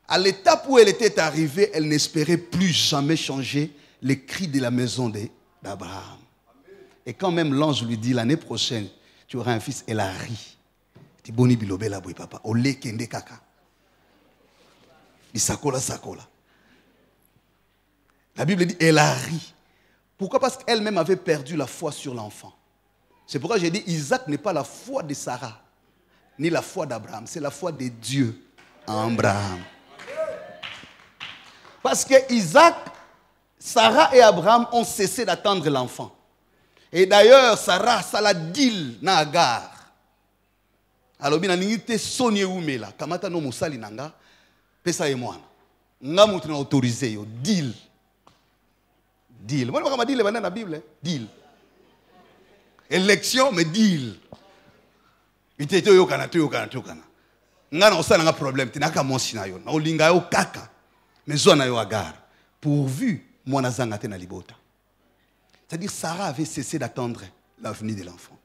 À l'étape où elle était arrivée, elle n'espérait plus jamais changer les cris de la maison d'Abraham. Et quand même l'ange lui dit, l'année prochaine, tu auras un fils, elle a ri. Tu boni bilobe la boy papa, ole kende kaka. Isakola sakola. La Bible dit, elle a ri. Pourquoi? Parce qu'elle-même avait perdu la foi sur l'enfant. C'est pourquoi j'ai dit, Isaac n'est pas la foi de Sarah, ni la foi d'Abraham. C'est la foi de Dieu en Abraham. Parce que Isaac, Sarah et Abraham ont cessé d'attendre l'enfant. Et d'ailleurs, Sarah, ça l'a dit na Agar. Alors, bien, il était sonné ou mais là, kamata no musali nanga, pesa et moi. Nga moutina autorisé yo deal. Deal. Moi, je vais dire dans la Bible. Deal. Élection, mais deal. Il était yo kana. Nga na osala nga problème. Tinaka monsi na yo. Na olinga yo kaka. Mais zo na yo Agar. Pourvu moi na zanga te na libota. C'est-à-dire Sarah avait cessé d'attendre l'avenir de l'enfant.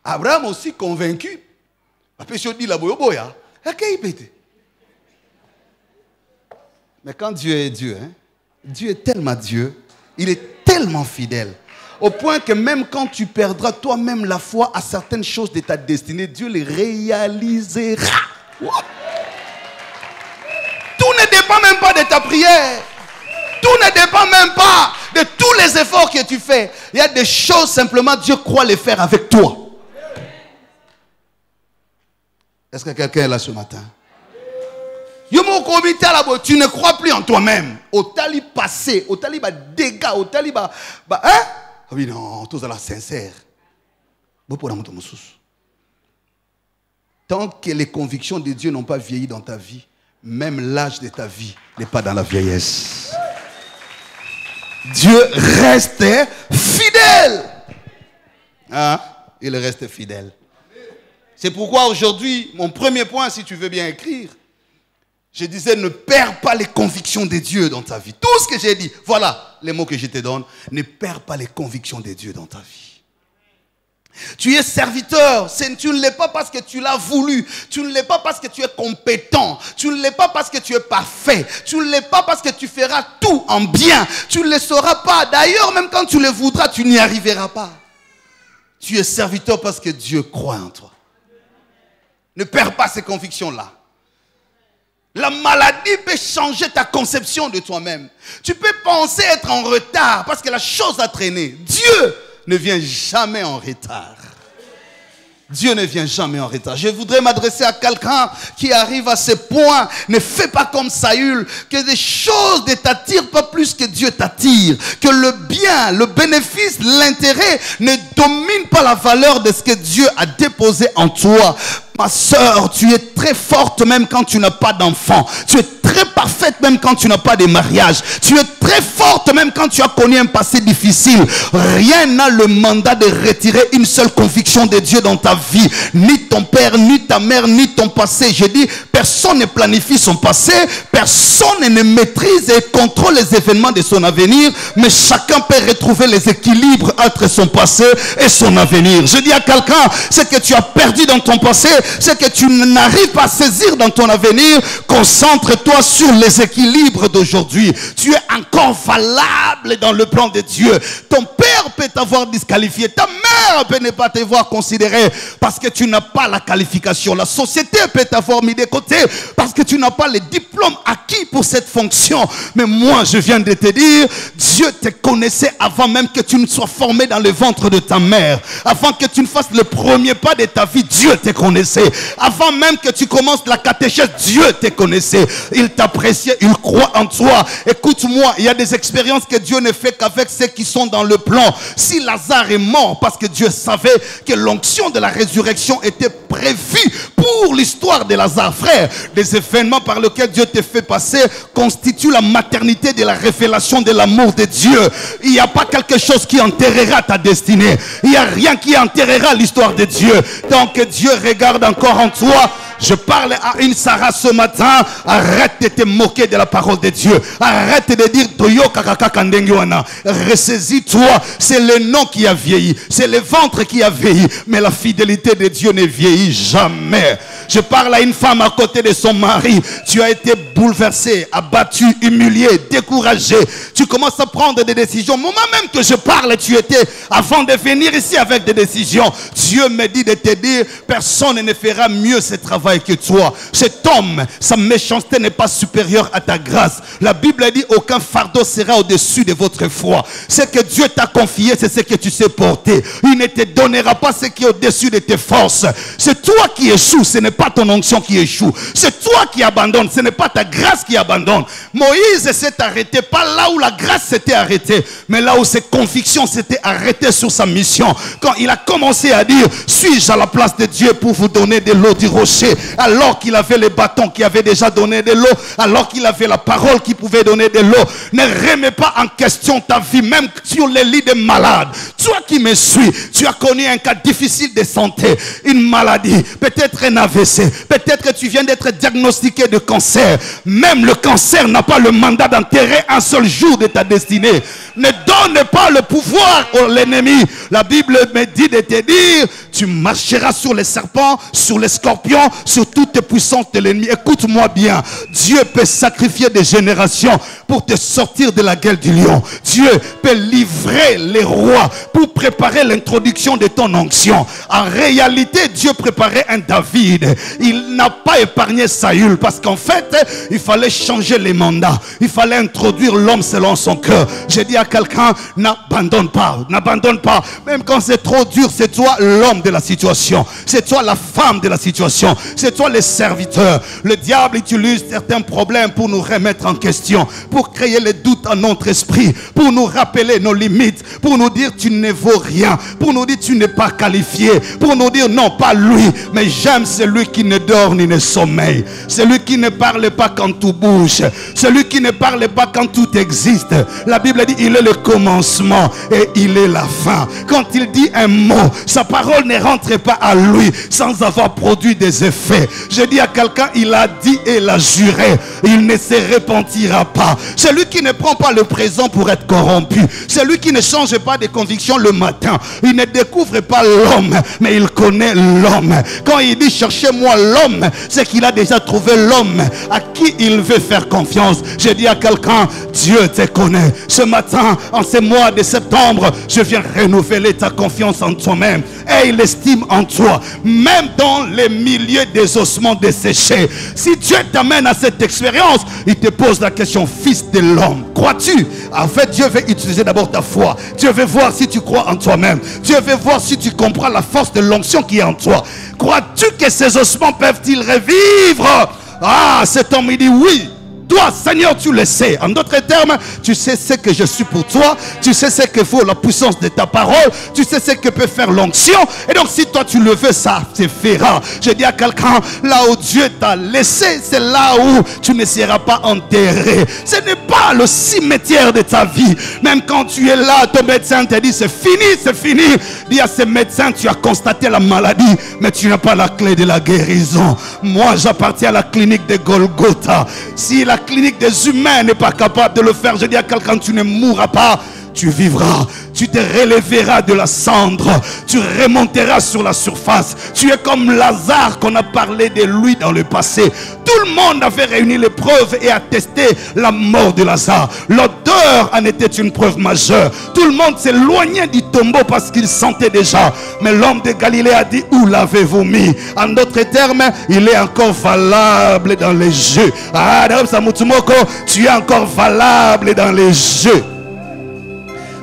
Abraham aussi convaincu. Après je dis la boya. Mais quand Dieu est Dieu, hein, Dieu est tellement Dieu. Il est tellement fidèle. Au point que même quand tu perdras toi-même la foi à certaines choses de ta destinée, Dieu les réalisera. What? Tout ne dépend même pas de ta prière. Tout ne dépend même pas de tous les efforts que tu fais. Il y a des choses simplement Dieu croit les faire avec toi. Est-ce que quelqu'un est là ce matin? Tu ne crois plus en toi-même. Au tali passé, au tali dégâts, au tali hein? Oui non, tous à la sincère. Tant que les convictions de Dieu n'ont pas vieilli dans ta vie, même l'âge de ta vie n'est pas dans la vieillesse. Dieu reste fidèle. Hein? Il reste fidèle. C'est pourquoi aujourd'hui, mon premier point, si tu veux bien écrire, je disais, ne perds pas les convictions de Dieu dans ta vie. Tout ce que j'ai dit, voilà les mots que je te donne. Ne perds pas les convictions de Dieu dans ta vie. Tu es serviteur, tu ne l'es pas parce que tu l'as voulu, tu ne l'es pas parce que tu es compétent, tu ne l'es pas parce que tu es parfait, tu ne l'es pas parce que tu feras tout en bien, tu ne le sauras pas. D'ailleurs, même quand tu le voudras, tu n'y arriveras pas. Tu es serviteur parce que Dieu croit en toi. Ne perds pas ces convictions-là. La maladie peut changer ta conception de toi-même. Tu peux penser être en retard parce que la chose a traîné. Dieu ne vient jamais en retard. Dieu ne vient jamais en retard. Je voudrais m'adresser à quelqu'un qui arrive à ce point. Ne fais pas comme Saül, que des choses ne t'attirent pas plus que Dieu t'attire. Que le bien, le bénéfice, l'intérêt ne domine pas la valeur de ce que Dieu a déposé en toi. Ma soeur, tu es très forte même quand tu n'as pas d'enfant. Tu es très parfaite même quand tu n'as pas de mariage. Tu es très forte même quand tu as connu un passé difficile. Rien n'a le mandat de retirer une seule conviction de Dieu dans ta vie. Ni ton père, ni ta mère, ni ton passé. Je dis, personne ne planifie son passé. Personne ne maîtrise et contrôle les événements de son avenir. Mais chacun peut retrouver les équilibres entre son passé et son avenir. Je dis à quelqu'un, ce que tu as perdu dans ton passé, ce que tu n'arrives pas à saisir dans ton avenir, concentre-toi sur les équilibres d'aujourd'hui. Tu es encore valable dans le plan de Dieu. Ton père peut t'avoir disqualifié, ta mère peut ne pas t'avoir considéré parce que tu n'as pas la qualification. La société peut t'avoir mis de côté parce que tu n'as pas les diplômes acquis pour cette fonction. Mais moi, je viens de te dire, Dieu te connaissait avant même que tu ne sois formé dans le ventre de ta mère. Avant que tu ne fasses le premier pas de ta vie, Dieu te connaissait. Avant même que tu commences la catéchèse, Dieu te connaissait. Il t'appréciait, il croit en toi. Écoute-moi, il y a des expériences que Dieu ne fait qu'avec ceux qui sont dans le plan. Si Lazare est mort parce que Dieu savait que l'onction de la résurrection était prévue pour l'histoire de Lazare, frère, des événements par lesquels Dieu te fait passer constituent la maternité de la révélation de l'amour de Dieu. Il n'y a pas quelque chose qui enterrera ta destinée. Il n'y a rien qui enterrera l'histoire de Dieu. Tant que Dieu regarde encore en toi. Je parle à une Sarah ce matin. Arrête de te moquer de la parole de Dieu. Arrête de dire Toyo kakaka ndengiwana. Ressaisis-toi. C'est le nom qui a vieilli. C'est le ventre qui a vieilli. Mais la fidélité de Dieu ne vieillit jamais. Je parle à une femme à côté de son mari. Tu as été bouleversé, abattu, humilié, découragé. Tu commences à prendre des décisions. Au moment même que je parle, tu étais avant de venir ici avec des décisions. Dieu me dit de te dire, personne ne fera mieux ce travail que toi. Cet homme, sa méchanceté n'est pas supérieure à ta grâce. La Bible dit, aucun fardeau sera au-dessus de votre foi. Ce que Dieu t'a confié, c'est ce que tu sais porter. Il ne te donnera pas ce qui est au-dessus de tes forces. C'est toi qui échoues, ce n'est pas ton onction qui échoue. C'est toi qui abandonnes, ce n'est pas ta grâce qui abandonne. Moïse s'est arrêté, pas là où la grâce s'était arrêtée, mais là où ses convictions s'étaient arrêtées sur sa mission. Quand il a commencé à dire, suis-je à la place de Dieu pour vous donner de l'eau du rocher, alors qu'il avait les bâtons qui avaient déjà donné de l'eau, alors qu'il avait la parole qui pouvait donner de l'eau. Ne remets pas en question ta vie, même sur les lits des malades. Toi qui me suis, tu as connu un cas difficile de santé, une maladie, peut-être un AVC, peut-être que tu viens d'être diagnostiqué de cancer. Même le cancer n'a pas le mandat d'enterrer un seul jour de ta destinée. Ne donne pas le pouvoir à l'ennemi. La Bible me dit de te dire, tu marcheras sur les serpents, sur les scorpions, sur toutes les puissances de l'ennemi. Écoute-moi bien, Dieu peut sacrifier des générations pour te sortir de la gueule du lion. Dieu peut livrer les rois pour préparer l'introduction de ton onction. En réalité, Dieu préparait un David. Il n'a pas épargné Saül parce qu'en fait, il fallait changer les mandats. Il fallait introduire l'homme selon son cœur. J'ai dit à quelqu'un, n'abandonne pas, n'abandonne pas. Même quand c'est trop dur, c'est toi l'homme de la situation. C'est toi la femme de la situation. C'est toi le serviteur. Le diable utilise certains problèmes pour nous remettre en question, pour créer les doutes en notre esprit, pour nous rappeler nos limites, pour nous dire tu ne vaux rien, pour nous dire tu n'es pas qualifié, pour nous dire non, pas lui, mais j'aime celui qui ne dort ni ne sommeille, celui qui qui ne parle pas quand tout bouge, celui qui ne parle pas quand tout existe. La Bible dit il est le commencement et il est la fin. Quand il dit un mot, sa parole ne rentre pas à lui sans avoir produit des effets. Je dis à quelqu'un, il a dit et il a juré, il ne se repentira pas. Celui qui ne prend pas le présent pour être corrompu, celui qui ne change pas de conviction le matin, il ne découvre pas l'homme, mais il connaît l'homme. Quand il dit cherchez-moi l'homme, c'est qu'il a déjà trouvé l'homme à qui il veut faire confiance. Je dis à quelqu'un, Dieu te connaît. Ce matin, en ce mois de septembre, je viens renouveler ta confiance en toi-même et il estime en toi, même dans les milieux des ossements desséchés. Si Dieu t'amène à cette expérience, il te pose la question, fils de l'homme, crois-tu? En fait, Dieu veut utiliser d'abord ta foi. Dieu veut voir si tu crois en toi-même. Dieu veut voir si tu comprends la force de l'onction qui est en toi. Crois-tu que ces ossements peuvent-ils revivre? Ah, cet homme il dit oui. Toi, Seigneur, tu le sais. En d'autres termes, tu sais ce que je suis pour toi. Tu sais ce que vaut la puissance de ta parole. Tu sais ce que peut faire l'onction. Et donc, si toi, tu le veux, ça se fera. Je dis à quelqu'un, là où Dieu t'a laissé, c'est là où tu ne seras pas enterré. Ce n'est pas le cimetière de ta vie. Même quand tu es là, ton médecin te dit, c'est fini, c'est fini. Dis à ce médecin, tu as constaté la maladie, mais tu n'as pas la clé de la guérison. Moi, j'appartiens à la clinique de Golgotha. Si la clinique des humains n'est pas capable de le faire, je dis à quelqu'un, tu ne mourras pas, tu vivras, tu te relèveras de la cendre, tu remonteras sur la surface. Tu es comme Lazare qu'on a parlé de lui dans le passé. Tout le monde avait réuni les preuves et attesté la mort de Lazare. L'odeur en était une preuve majeure. Tout le monde s'éloignait du tombeau parce qu'il sentait déjà. Mais l'homme de Galilée a dit, où l'avez-vous mis? En d'autres termes, il est encore valable dans les jeux. Ah, tu es encore valable dans les jeux.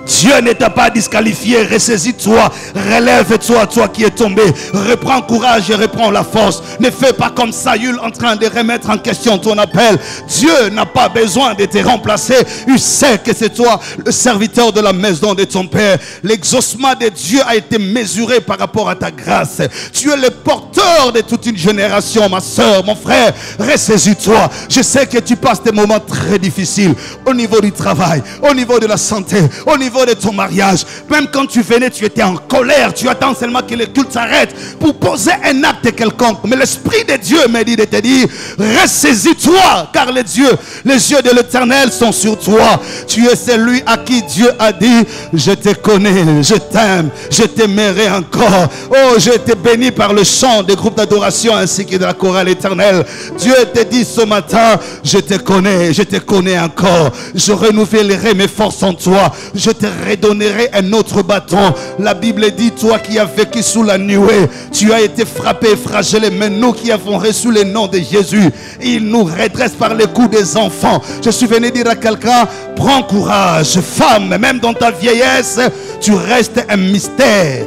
Dieu ne t'a pas disqualifié. Ressaisis-toi, relève-toi, toi qui es tombé. Reprends courage et reprends la force. Ne fais pas comme Saül en train de remettre en question ton appel. Dieu n'a pas besoin de te remplacer. Il sait que c'est toi le serviteur de la maison de ton Père. L'exaucement de Dieu a été mesuré par rapport à ta grâce. Tu es le porteur de toute une génération, ma soeur, mon frère. Ressaisis-toi. Je sais que tu passes des moments très difficiles au niveau du travail, au niveau de la santé, au niveau de ton mariage. Même quand tu venais, tu étais en colère. Tu attends seulement que le culte s'arrête pour poser un acte quelconque. Mais l'Esprit de Dieu m'a dit de te dire, ressaisis-toi, car les yeux de l'Éternel sont sur toi. Tu es celui à qui Dieu a dit, je te connais, je t'aime, je t'aimerai encore. Oh, j'ai été béni par le chant des groupes d'adoration ainsi que de la chorale éternelle. Dieu te dit ce matin, je te connais encore. Je renouvellerai mes forces en toi. Je te redonnerai un autre bâton. La Bible dit, toi qui as vécu sous la nuée, tu as été frappé et flagellé. Mais nous qui avons reçu le nom de Jésus, il nous redresse par les coups des enfants. Je suis venu dire à quelqu'un, prends courage, femme, même dans ta vieillesse, tu restes un mystère.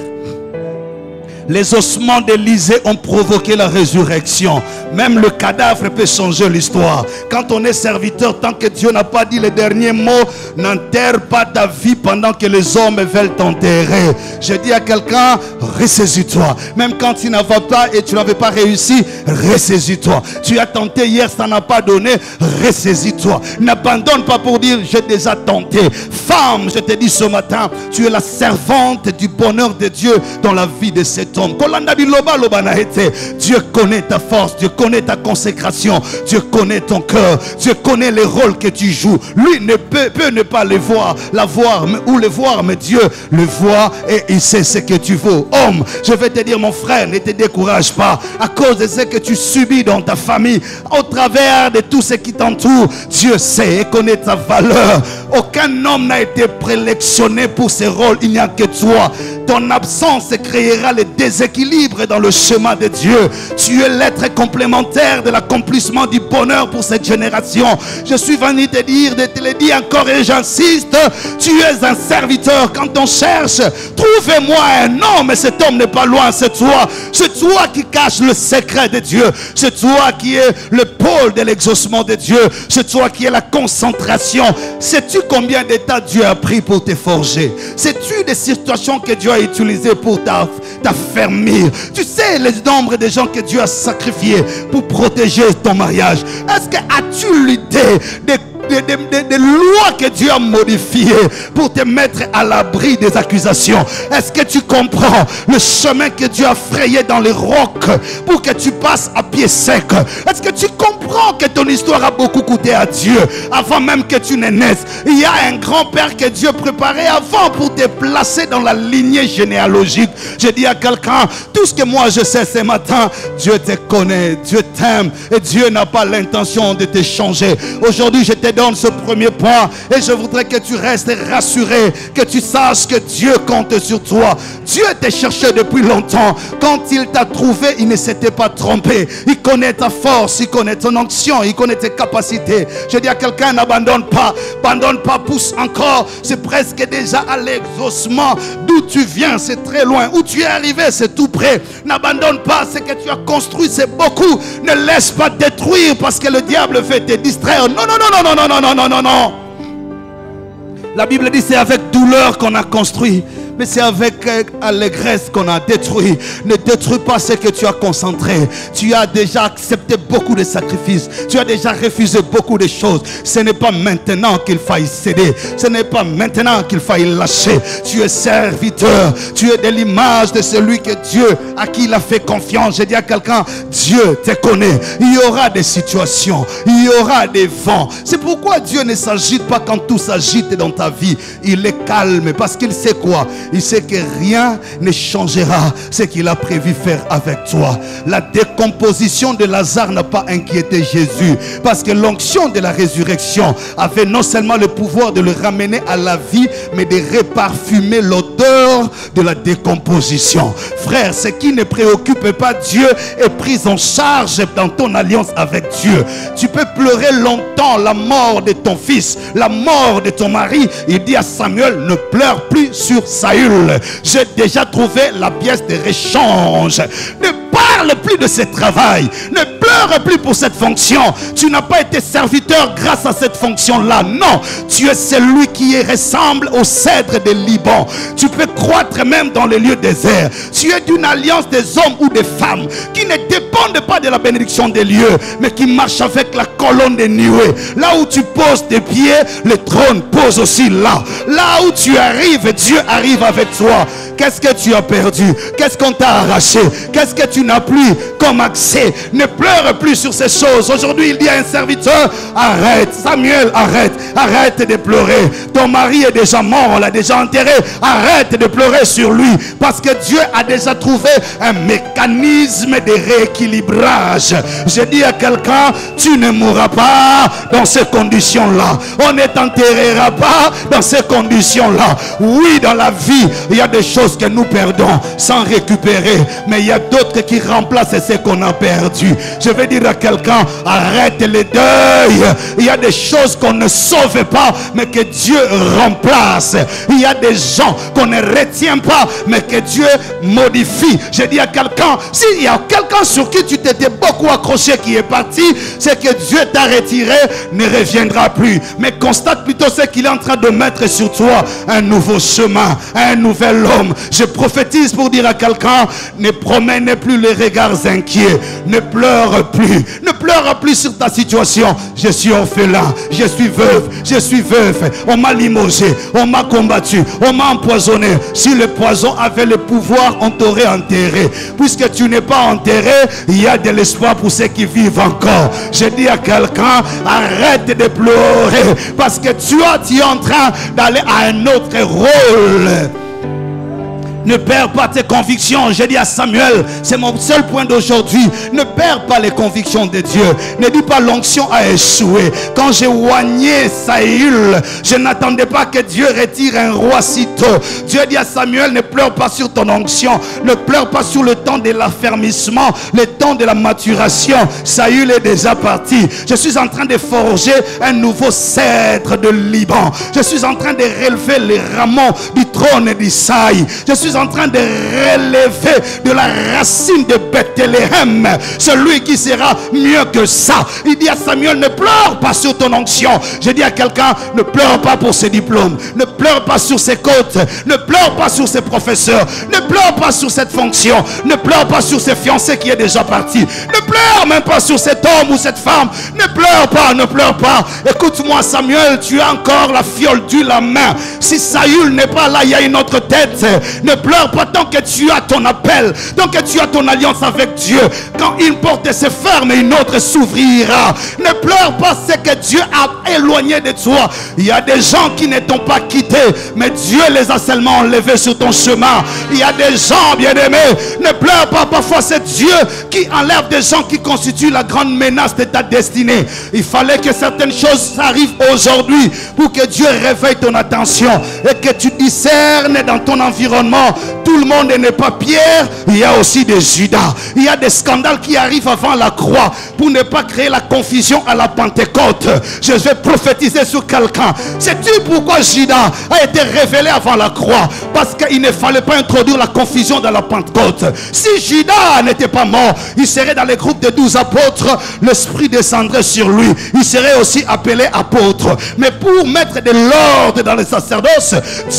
Les ossements d'Élisée ont provoqué la résurrection. Même le cadavre peut changer l'histoire. Quand on est serviteur, tant que Dieu n'a pas dit les derniers mots, n'enterre pas ta vie pendant que les hommes veulent t'enterrer. Je dis à quelqu'un, ressaisis-toi. Même quand tu n'as pas et tu n'avais pas réussi, ressaisis-toi. Tu as tenté hier, ça n'a pas donné, ressaisis-toi. N'abandonne pas pour dire, j'ai déjà tenté. Femme, je te dis ce matin, tu es la servante du bonheur de Dieu dans la vie de cet homme. Dieu connaît ta force, Dieu connaît ta consécration, Dieu connaît ton cœur, Dieu connaît les rôles que tu joues. Lui ne peut ne pas le voir, mais Dieu le voit et il sait ce que tu vaux. Homme, je vais te dire mon frère, ne te décourage pas à cause de ce que tu subis dans ta famille, au travers de tout ce qui t'entoure. Dieu sait et connaît ta valeur. Aucun homme n'a été prélectionné pour ce rôle, il n'y a que toi. Ton absence créera le déséquilibre dans le chemin de Dieu. Tu es l'être complémentaire de l'accomplissement du bonheur pour cette génération. Je suis venu te dire, de te le dire encore et j'insiste, tu es un serviteur. Quand on cherche, trouvez-moi un homme, mais cet homme n'est pas loin, c'est toi. C'est toi qui caches le secret de Dieu. C'est toi qui es le pôle de l'exaucement de Dieu. C'est toi qui es la concentration. Sais-tu combien d'états Dieu a pris pour te forger? Sais-tu des situations que Dieu a utilisées pour t'affermir? Tu sais le nombre de gens que Dieu a sacrifiés pour protéger ton mariage. Est-ce que as-tu l'idée des lois que Dieu a modifiées pour te mettre à l'abri des accusations? Est-ce que tu comprends le chemin que Dieu a frayé dans les rocs pour que tu passes à pied sec? Est-ce que tu comprends que ton histoire a beaucoup coûté à Dieu avant même que tu ne naisses? Il y a un grand-père que Dieu préparait avant pour te placer dans la lignée généalogique. Je dis à quelqu'un, tout ce que moi je sais ce matin, Dieu te connaît, Dieu t'aime et Dieu n'a pas l'intention de te changer. Aujourd'hui je te donne ce premier point et je voudrais que tu restes rassuré, que tu saches que Dieu compte sur toi. Dieu t'a cherché depuis longtemps. Quand il t'a trouvé, il ne s'était pas trompé. Il connaît ta force, il connaît ton onction, il connaît tes capacités. Je dis à quelqu'un, n'abandonne pas, pousse encore. C'est presque déjà à l'exaucement. D'où tu viens, c'est très loin. Où tu es arrivé, c'est tout près. N'abandonne pas, ce que tu as construit, c'est beaucoup. Ne laisse pas détruire parce que le diable veut te distraire. Non, non, non, non, non, non, non, non, non, non. La Bible dit c'est avec douleur qu'on a construit, mais c'est avec allégresse qu'on a détruit. Ne détruis pas ce que tu as concentré. Tu as déjà accepté beaucoup de sacrifices. Tu as déjà refusé beaucoup de choses. Ce n'est pas maintenant qu'il faille céder. Ce n'est pas maintenant qu'il faille lâcher. Tu es serviteur. Tu es de l'image de celui que Dieu, à qui il a fait confiance. Je dis à quelqu'un, Dieu te connaît. Il y aura des situations. Il y aura des vents. C'est pourquoi Dieu ne s'agite pas quand tout s'agite dans ta vie. Il est calme parce qu'il sait quoi? Il sait que rien ne changera ce qu'il a prévu faire avec toi. La décomposition de Lazare n'a pas inquiété Jésus parce que l'onction de la résurrection avait non seulement le pouvoir de le ramener à la vie, mais de reparfumer l'odeur de la décomposition. Frère, ce qui ne préoccupe pas Dieu est pris en charge dans ton alliance avec Dieu. Tu peux pleurer longtemps la mort de ton fils, la mort de ton mari. Il dit à Samuel, ne pleure plus sur Saül. J'ai déjà trouvé la pièce de rechange. Ne parle plus de ce travail. Ne pleure plus pour cette fonction. Tu n'as pas été serviteur grâce à cette fonction-là. Non, tu es celui qui ressemble au cèdre de Liban. Tu peux croître même dans les lieux déserts. Tu es d'une alliance des hommes ou des femmes qui ne dépendent pas de la bénédiction des lieux, mais qui marchent avec la colonne des nuées. Là où tu poses tes pieds, le trône pose aussi là. Là où tu arrives, Dieu arrive avec toi. Qu'est-ce que tu as perdu? Qu'est-ce qu'on t'a arraché? Qu'est-ce que tu n'as plus comme accès? Ne pleure plus sur ces choses. Aujourd'hui, il dit à un serviteur, arrête. Samuel, arrête. Arrête de pleurer. Ton mari est déjà mort, on l'a déjà enterré. Arrête de pleurer sur lui. Parce que Dieu a déjà trouvé un mécanisme de rééquilibrage. Je dis à quelqu'un, tu ne mourras pas dans ces conditions-là. On ne t'enterrera pas dans ces conditions-là. Oui, dans la vie, il y a des choses que nous perdons sans récupérer, mais il y a d'autres qui remplacent ce qu'on a perdu. Je vais dire à quelqu'un, arrête les deuils. Il y a des choses qu'on ne sauve pas, mais que Dieu remplace. Il y a des gens qu'on ne retient pas, mais que Dieu modifie. Je dis à quelqu'un, s'il y a quelqu'un sur qui tu t'étais beaucoup accroché qui est parti, c'est que Dieu t'a retiré, ne reviendra plus. Mais constate plutôt ce qu'il est en train de mettre sur toi, un nouveau chemin, un nouvel homme. Je prophétise pour dire à quelqu'un, ne promène plus les regards inquiets, ne pleure plus, ne pleure plus sur ta situation. Je suis orphelin, je suis veuve, je suis veuf, on m'a limogé, on m'a combattu, on m'a empoisonné. Si le poison avait le pouvoir, on t'aurait enterré. Puisque tu n'es pas enterré, il y a de l'espoir pour ceux qui vivent encore. Je dis à quelqu'un, arrête de pleurer, parce que tu es en train d'aller à un autre rôle. Ne perds pas tes convictions. J'ai dit à Samuel, c'est mon seul point d'aujourd'hui. Ne perds pas les convictions de Dieu. Ne dis pas l'onction a échoué. Quand j'ai oigné Saül, je n'attendais pas que Dieu retire un roi si tôt. Dieu dit à Samuel, ne pleure pas sur ton onction. Ne pleure pas sur le temps de l'affermissement, le temps de la maturation. Saül est déjà parti. Je suis en train de forger un nouveau cèdre de Liban. Je suis en train de relever les rameaux du trône d'Isaïe. Je suis suis en train de relever de la racine de Bethléem celui qui sera mieux que ça. Il dit à Samuel, ne pleure pas sur ton onction. Je dis à quelqu'un, ne pleure pas pour ses diplômes, ne pleure pas sur ses côtes, ne pleure pas sur ses professeurs, ne pleure pas sur cette fonction, ne pleure pas sur ses fiancés qui est déjà parti, ne pleure même pas sur cet homme ou cette femme, ne pleure pas, ne pleure pas. Écoute-moi Samuel, tu as encore la fiole d'huile à main. Si Saül n'est pas là, il y a une autre tête. Ne pleure pas tant que tu as ton appel, tant que tu as ton alliance avec Dieu. Quand une porte se ferme, une autre s'ouvrira. Ne pleure pas ce que Dieu a éloigné de toi. Il y a des gens qui ne t'ont pas quitté, mais Dieu les a seulement enlevés sur ton chemin. Il y a des gens, bien-aimés, ne pleure pas. Parfois c'est Dieu qui enlève des gens qui constituent la grande menace de ta destinée. Il fallait que certaines choses arrivent aujourd'hui pour que Dieu réveille ton attention et que tu discernes dans ton environnement. Tout le monde n'est pas Pierre, il y a aussi des Judas. Il y a des scandales qui arrivent avant la croix pour ne pas créer la confusion à la Pentecôte. Je vais prophétiser sur quelqu'un. Sais-tu pourquoi Judas a été révélé avant la croix? Parce qu'il ne fallait pas introduire la confusion dans la Pentecôte. Si Judas n'était pas mort, il serait dans les groupes de 12 apôtres. L'Esprit descendrait sur lui. Il serait aussi appelé apôtre. Mais pour mettre de l'ordre dans le sacerdoce,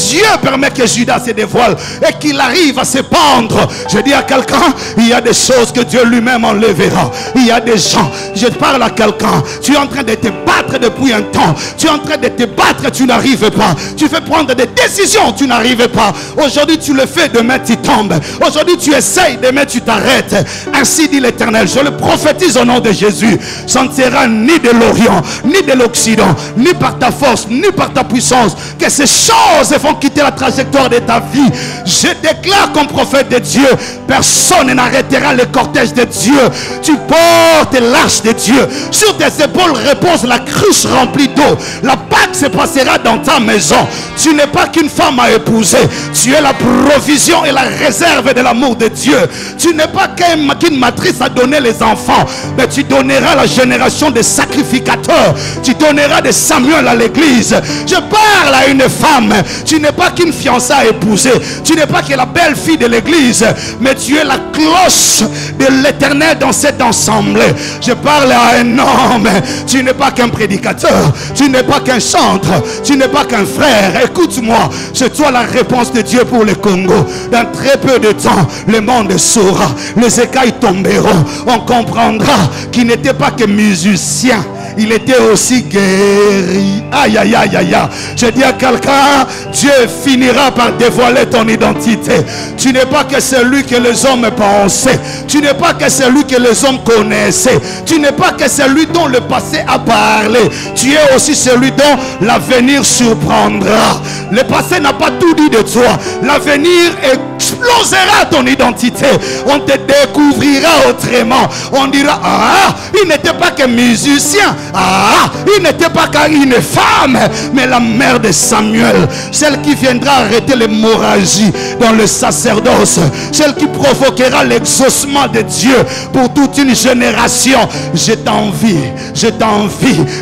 Dieu permet que Judas se dévoile et qu'il arrive à se pendre. Je dis à quelqu'un, il y a des choses que Dieu lui-même enlèvera. Il y a des gens, je parle à quelqu'un, tu es en train de te battre depuis un temps. Tu es en train de te battre, tu n'arrives pas. Tu fais prendre des décisions, tu n'arrives pas. Aujourd'hui tu le fais, demain tu tombes. Aujourd'hui tu essayes, demain tu t'arrêtes. Ainsi dit l'Éternel, je le prophétise au nom de Jésus. Ça ne sera ni de l'Orient, ni de l'Occident, ni par ta force, ni par ta puissance, que ces choses vont quitter la trajectoire de ta vie. Je déclare comme prophète de Dieu, personne n'arrêtera le cortège de Dieu. Tu portes l'arche de Dieu. Sur tes épaules repose la cruche remplie d'eau. La Pâque se passera dans ta maison. Tu n'es pas qu'une femme à épouser. Tu es la provision et la réserve de l'amour de Dieu. Tu n'es pas qu'une matrice à donner les enfants, mais tu donneras la génération des sacrificateurs. Tu donneras des Samuel à l'église. Je parle à une femme. Tu n'es pas qu'une fiancée à épouser. Tu n'es pas que la belle fille de l'église, mais tu es la cloche de l'Éternel dans cet ensemble. Je parle à un homme. Tu n'es pas qu'un prédicateur. Tu n'es pas qu'un chantre. Tu n'es pas qu'un frère. Écoute-moi. C'est toi la réponse de Dieu pour le Congo. Dans très peu de temps, le monde saura. Les écailles tomberont. On comprendra qu'il n'était pas que musicien. Il était aussi guéri. Aïe, aïe, aïe, aïe, aïe. Je dis à quelqu'un, Dieu finira par dévoiler ton identité. Tu n'es pas que celui que les hommes pensaient. Tu n'es pas que celui que les hommes connaissaient. Tu n'es pas que celui dont le passé a parlé. Tu es aussi celui dont l'avenir surprendra. Le passé n'a pas tout dit de toi. L'avenir explosera ton identité. On te découvrira autrement. On dira, ah, il n'était pas que musicien. Ah, il n'était pas qu'une femme, mais la mère de Samuel, celle qui viendra arrêter l'hémorragie dans le sacerdoce, celle qui provoquera l'exaucement de Dieu pour toute une génération. Je t'envie,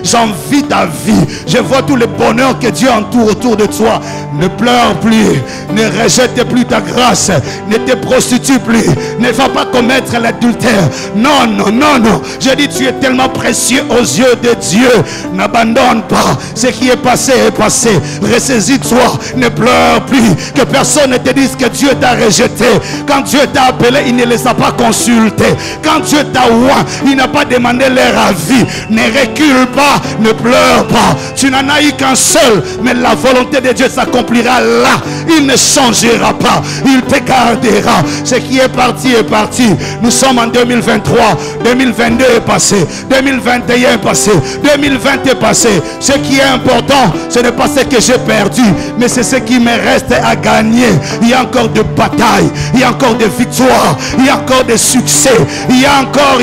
j'envie ta vie. Je vois tout le bonheur que Dieu entoure autour de toi. Ne pleure plus, ne rejette plus ta grâce, ne te prostitue plus, ne va pas commettre l'adultère. Non, non, non, non. Je dis, tu es tellement précieux aux yeux de Dieu. N'abandonne pas. Ce qui est passé est passé. Ressaisis-toi. Ne pleure plus. Que personne ne te dise que Dieu t'a rejeté. Quand Dieu t'a appelé, il ne les a pas consultés. Quand Dieu t'a oint, il n'a pas demandé leur avis. Ne recule pas. Ne pleure pas. Tu n'en as eu qu'un seul. Mais la volonté de Dieu s'accomplira là. Il ne changera pas. Il te gardera. Ce qui est parti est parti. Nous sommes en 2023. 2022 est passé. 2021 est passé. 2020 est passé. Ce qui est important, ce n'est pas ce que j'ai perdu, mais c'est ce qui me reste à gagner. Il y a encore de batailles, il y a encore de victoires, il y a encore de succès, il y a encore.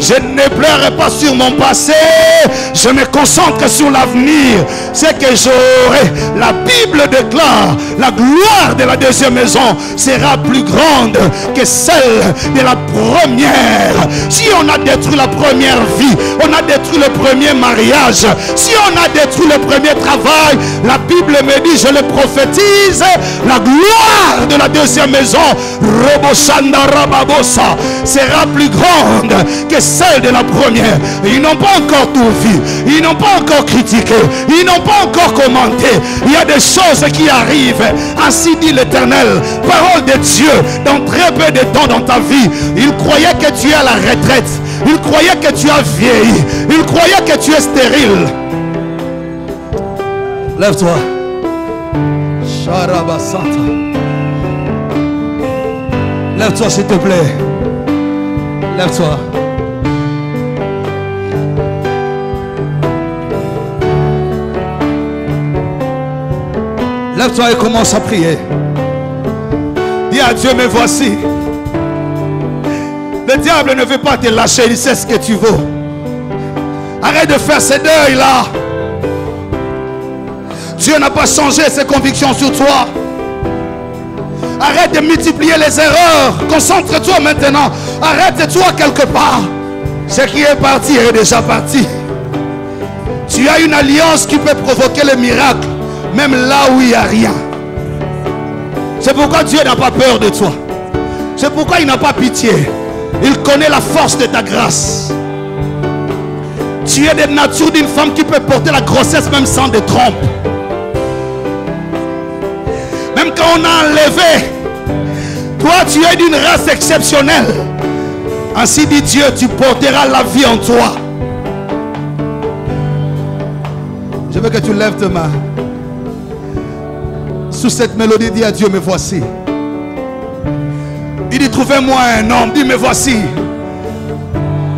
Je ne pleure pas sur mon passé, je me concentre sur l'avenir. Ce que j'aurai, la Bible déclare, la gloire de la deuxième deuxième maison sera plus grande que celle de la première. Si on a détruit la première vie, on a détruit le premier mariage, si on a détruit le premier travail, la Bible me dit, je le prophétise, la gloire de la deuxième maison sera plus grande que celle de la première. Ils n'ont pas encore tout vu, ils n'ont pas encore critiqué, ils n'ont pas encore commenté. Il y a des choses qui arrivent. Ainsi dit l'Éternel, parole de Dieu, dans très peu de temps dans ta vie. Il croyait que tu es à la retraite, il croyait que tu as vieilli, il croyait que tu es stérile. Lève-toi. Lève-toi s'il te plaît. Lève-toi. Lève-toi et commence à prier. Dis à Dieu, me voici. Le diable ne veut pas te lâcher, il sait ce que tu vaux. Arrête de faire ce deuil-là. Dieu n'a pas changé ses convictions sur toi. Arrête de multiplier les erreurs. Concentre-toi maintenant. Arrête-toi quelque part. Ce qui est parti est déjà parti. Tu as une alliance qui peut provoquer le miracle, même là où il n'y a rien. C'est pourquoi Dieu n'a pas peur de toi. C'est pourquoi il n'a pas pitié. Il connaît la force de ta grâce. Tu es de nature d'une femme qui peut porter la grossesse même sans de trompe. Même quand on a enlevé, toi tu es d'une race exceptionnelle. Ainsi dit Dieu, tu porteras la vie en toi. Je veux que tu lèves tes mains. Sous cette mélodie, dis à Dieu, me voici. Il dit, trouvez-moi un homme. Dis, me voici.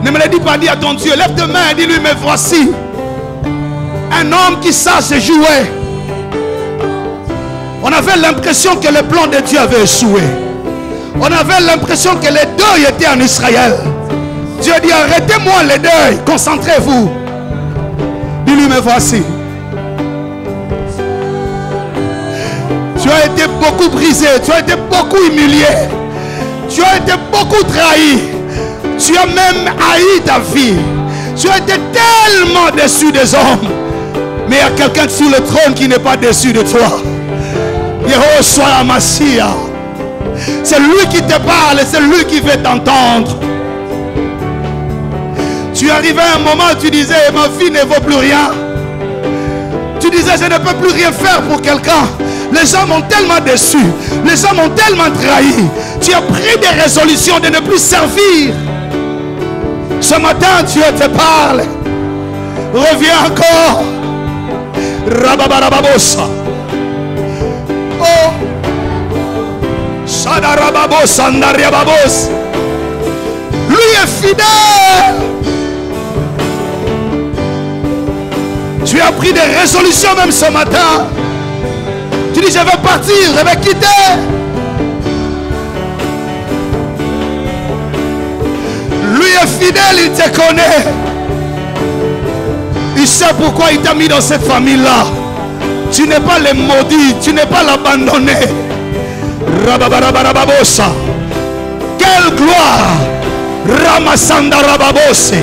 Ne me le dis pas, dis à ton Dieu. Lève tes mains et dis-lui, me voici. Un homme qui sache jouer. On avait l'impression que le plan de Dieu avait échoué. On avait l'impression que les deuils étaient en Israël. Dieu dit, arrêtez-moi les deuils. Concentrez-vous. Dis-lui, me voici. Tu as été beaucoup brisé, tu as été beaucoup humilié, tu as été beaucoup trahi, tu as même haï ta vie, tu as été tellement déçu des hommes. Mais il y a quelqu'un sur le trône qui n'est pas déçu de toi. Yehoshua Mashiach. C'est lui qui te parle, c'est lui qui veut t'entendre. Tu arrivais à un moment où tu disais, ma vie ne vaut plus rien. Tu disais, je ne peux plus rien faire pour quelqu'un. Les gens m'ont tellement déçu. Les gens m'ont tellement trahi. Tu as pris des résolutions de ne plus servir. Ce matin, Dieu te parle. Reviens encore. Rababarababosa. Oh. Shadarababos, Andariababos. Lui est fidèle. Tu as pris des résolutions même ce matin. Tu dis, je vais partir, je vais quitter. Lui est fidèle, il te connaît. Il sait pourquoi il t'a mis dans cette famille-là. Tu n'es pas le maudit, tu n'es pas l'abandonné. Rababarababosa. Quelle gloire. Ramasanda rababose.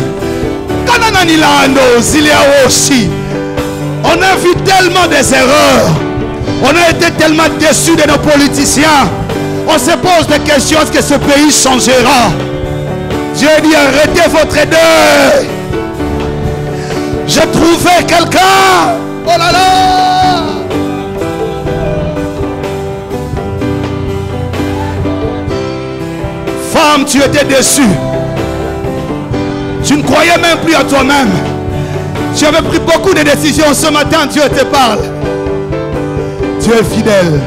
Kanananilando zilia aussi. On a vu tellement des erreurs. On a été tellement déçus de nos politiciens. On se pose des questions, est-ce que ce pays changera? Dieu dit, arrêtez votre deuil. J'ai trouvé quelqu'un. Oh là là. Femme, tu étais déçue. Tu ne croyais même plus à toi-même. Tu avais pris beaucoup de décisions. Ce matin, Dieu te parle. Dieu est fidèle.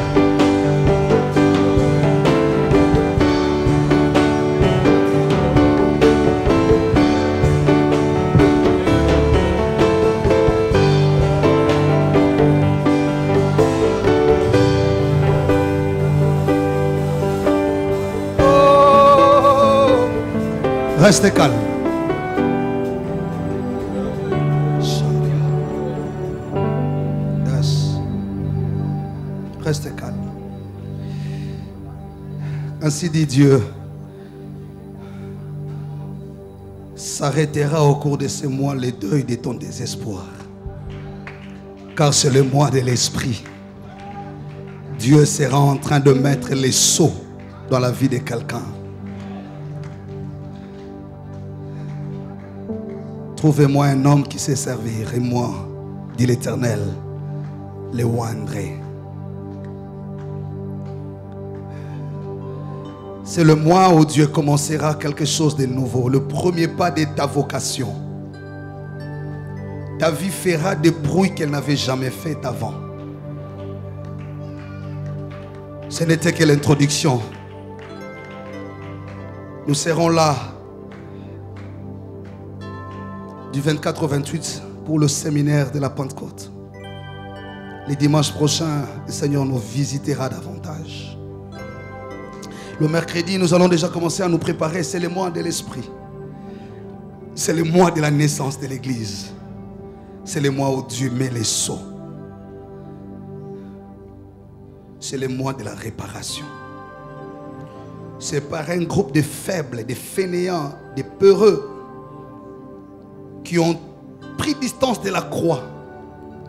Oh. Restez calme. Restez calme. Ainsi dit Dieu, s'arrêtera au cours de ce mois le deuil de ton désespoir. Car c'est le mois de l'esprit. Dieu sera en train de mettre les sceaux dans la vie de quelqu'un. Trouvez-moi un homme qui sait servir et moi, dit l'Éternel, le oindrai. C'est le mois où Dieu commencera quelque chose de nouveau. Le premier pas de ta vocation. Ta vie fera des bruits qu'elle n'avait jamais fait avant. Ce n'était que l'introduction. Nous serons là du 24 au 28 pour le séminaire de la Pentecôte. Les dimanches prochains, le Seigneur nous visitera davantage. Le mercredi, nous allons déjà commencer à nous préparer. C'est le mois de l'esprit. C'est le mois de la naissance de l'église. C'est le mois où Dieu met les sceaux. C'est le mois de la réparation. C'est par un groupe de faibles, de fainéants, de peureux qui ont pris distance de la croix.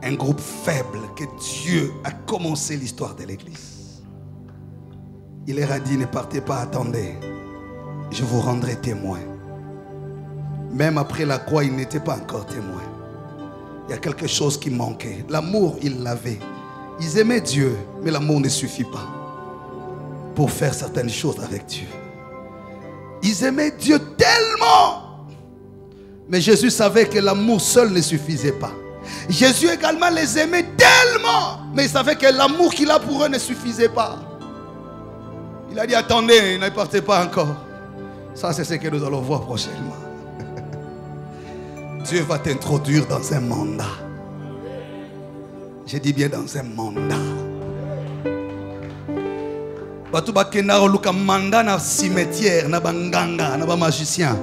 Un groupe faible que Dieu a commencé l'histoire de l'église. Il leur a dit, ne partez pas, attendez. Je vous rendrai témoin. Même après la croix, ils n'étaient pas encore témoins. Il y a quelque chose qui manquait. L'amour, ils l'avaient. Ils aimaient Dieu, mais l'amour ne suffit pas pour faire certaines choses avec Dieu. Ils aimaient Dieu tellement. Mais Jésus savait que l'amour seul ne suffisait pas. Jésus également les aimait tellement. Mais il savait que l'amour qu'il a pour eux ne suffisait pas. Il a dit, attendez, ne partez pas encore. Ça, c'est ce que nous allons voir prochainement. Dieu va t'introduire dans un mandat. Je dis bien dans un mandat. Batu bakenda luka mandat na cimetière, na banganga, na ba magicien.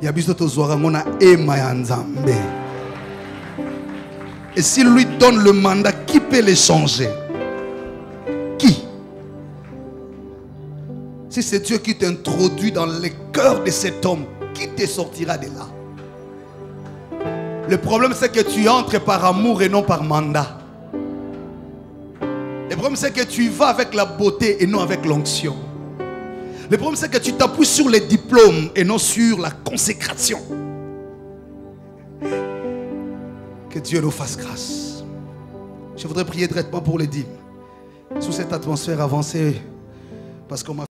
Ya biso tozwara ngona ema ya Nzambe. Et s'il lui donne le mandat, qui peut le changer? Qui? Si c'est Dieu qui t'introduit dans le cœur de cet homme, qui te sortira de là? Le problème, c'est que tu entres par amour et non par mandat. Le problème, c'est que tu vas avec la beauté et non avec l'onction. Le problème, c'est que tu t'appuies sur les diplômes et non sur la consécration. Que Dieu nous fasse grâce. Je voudrais prier directement pour les dîmes. Sous cette atmosphère avancée, parce qu'on m'a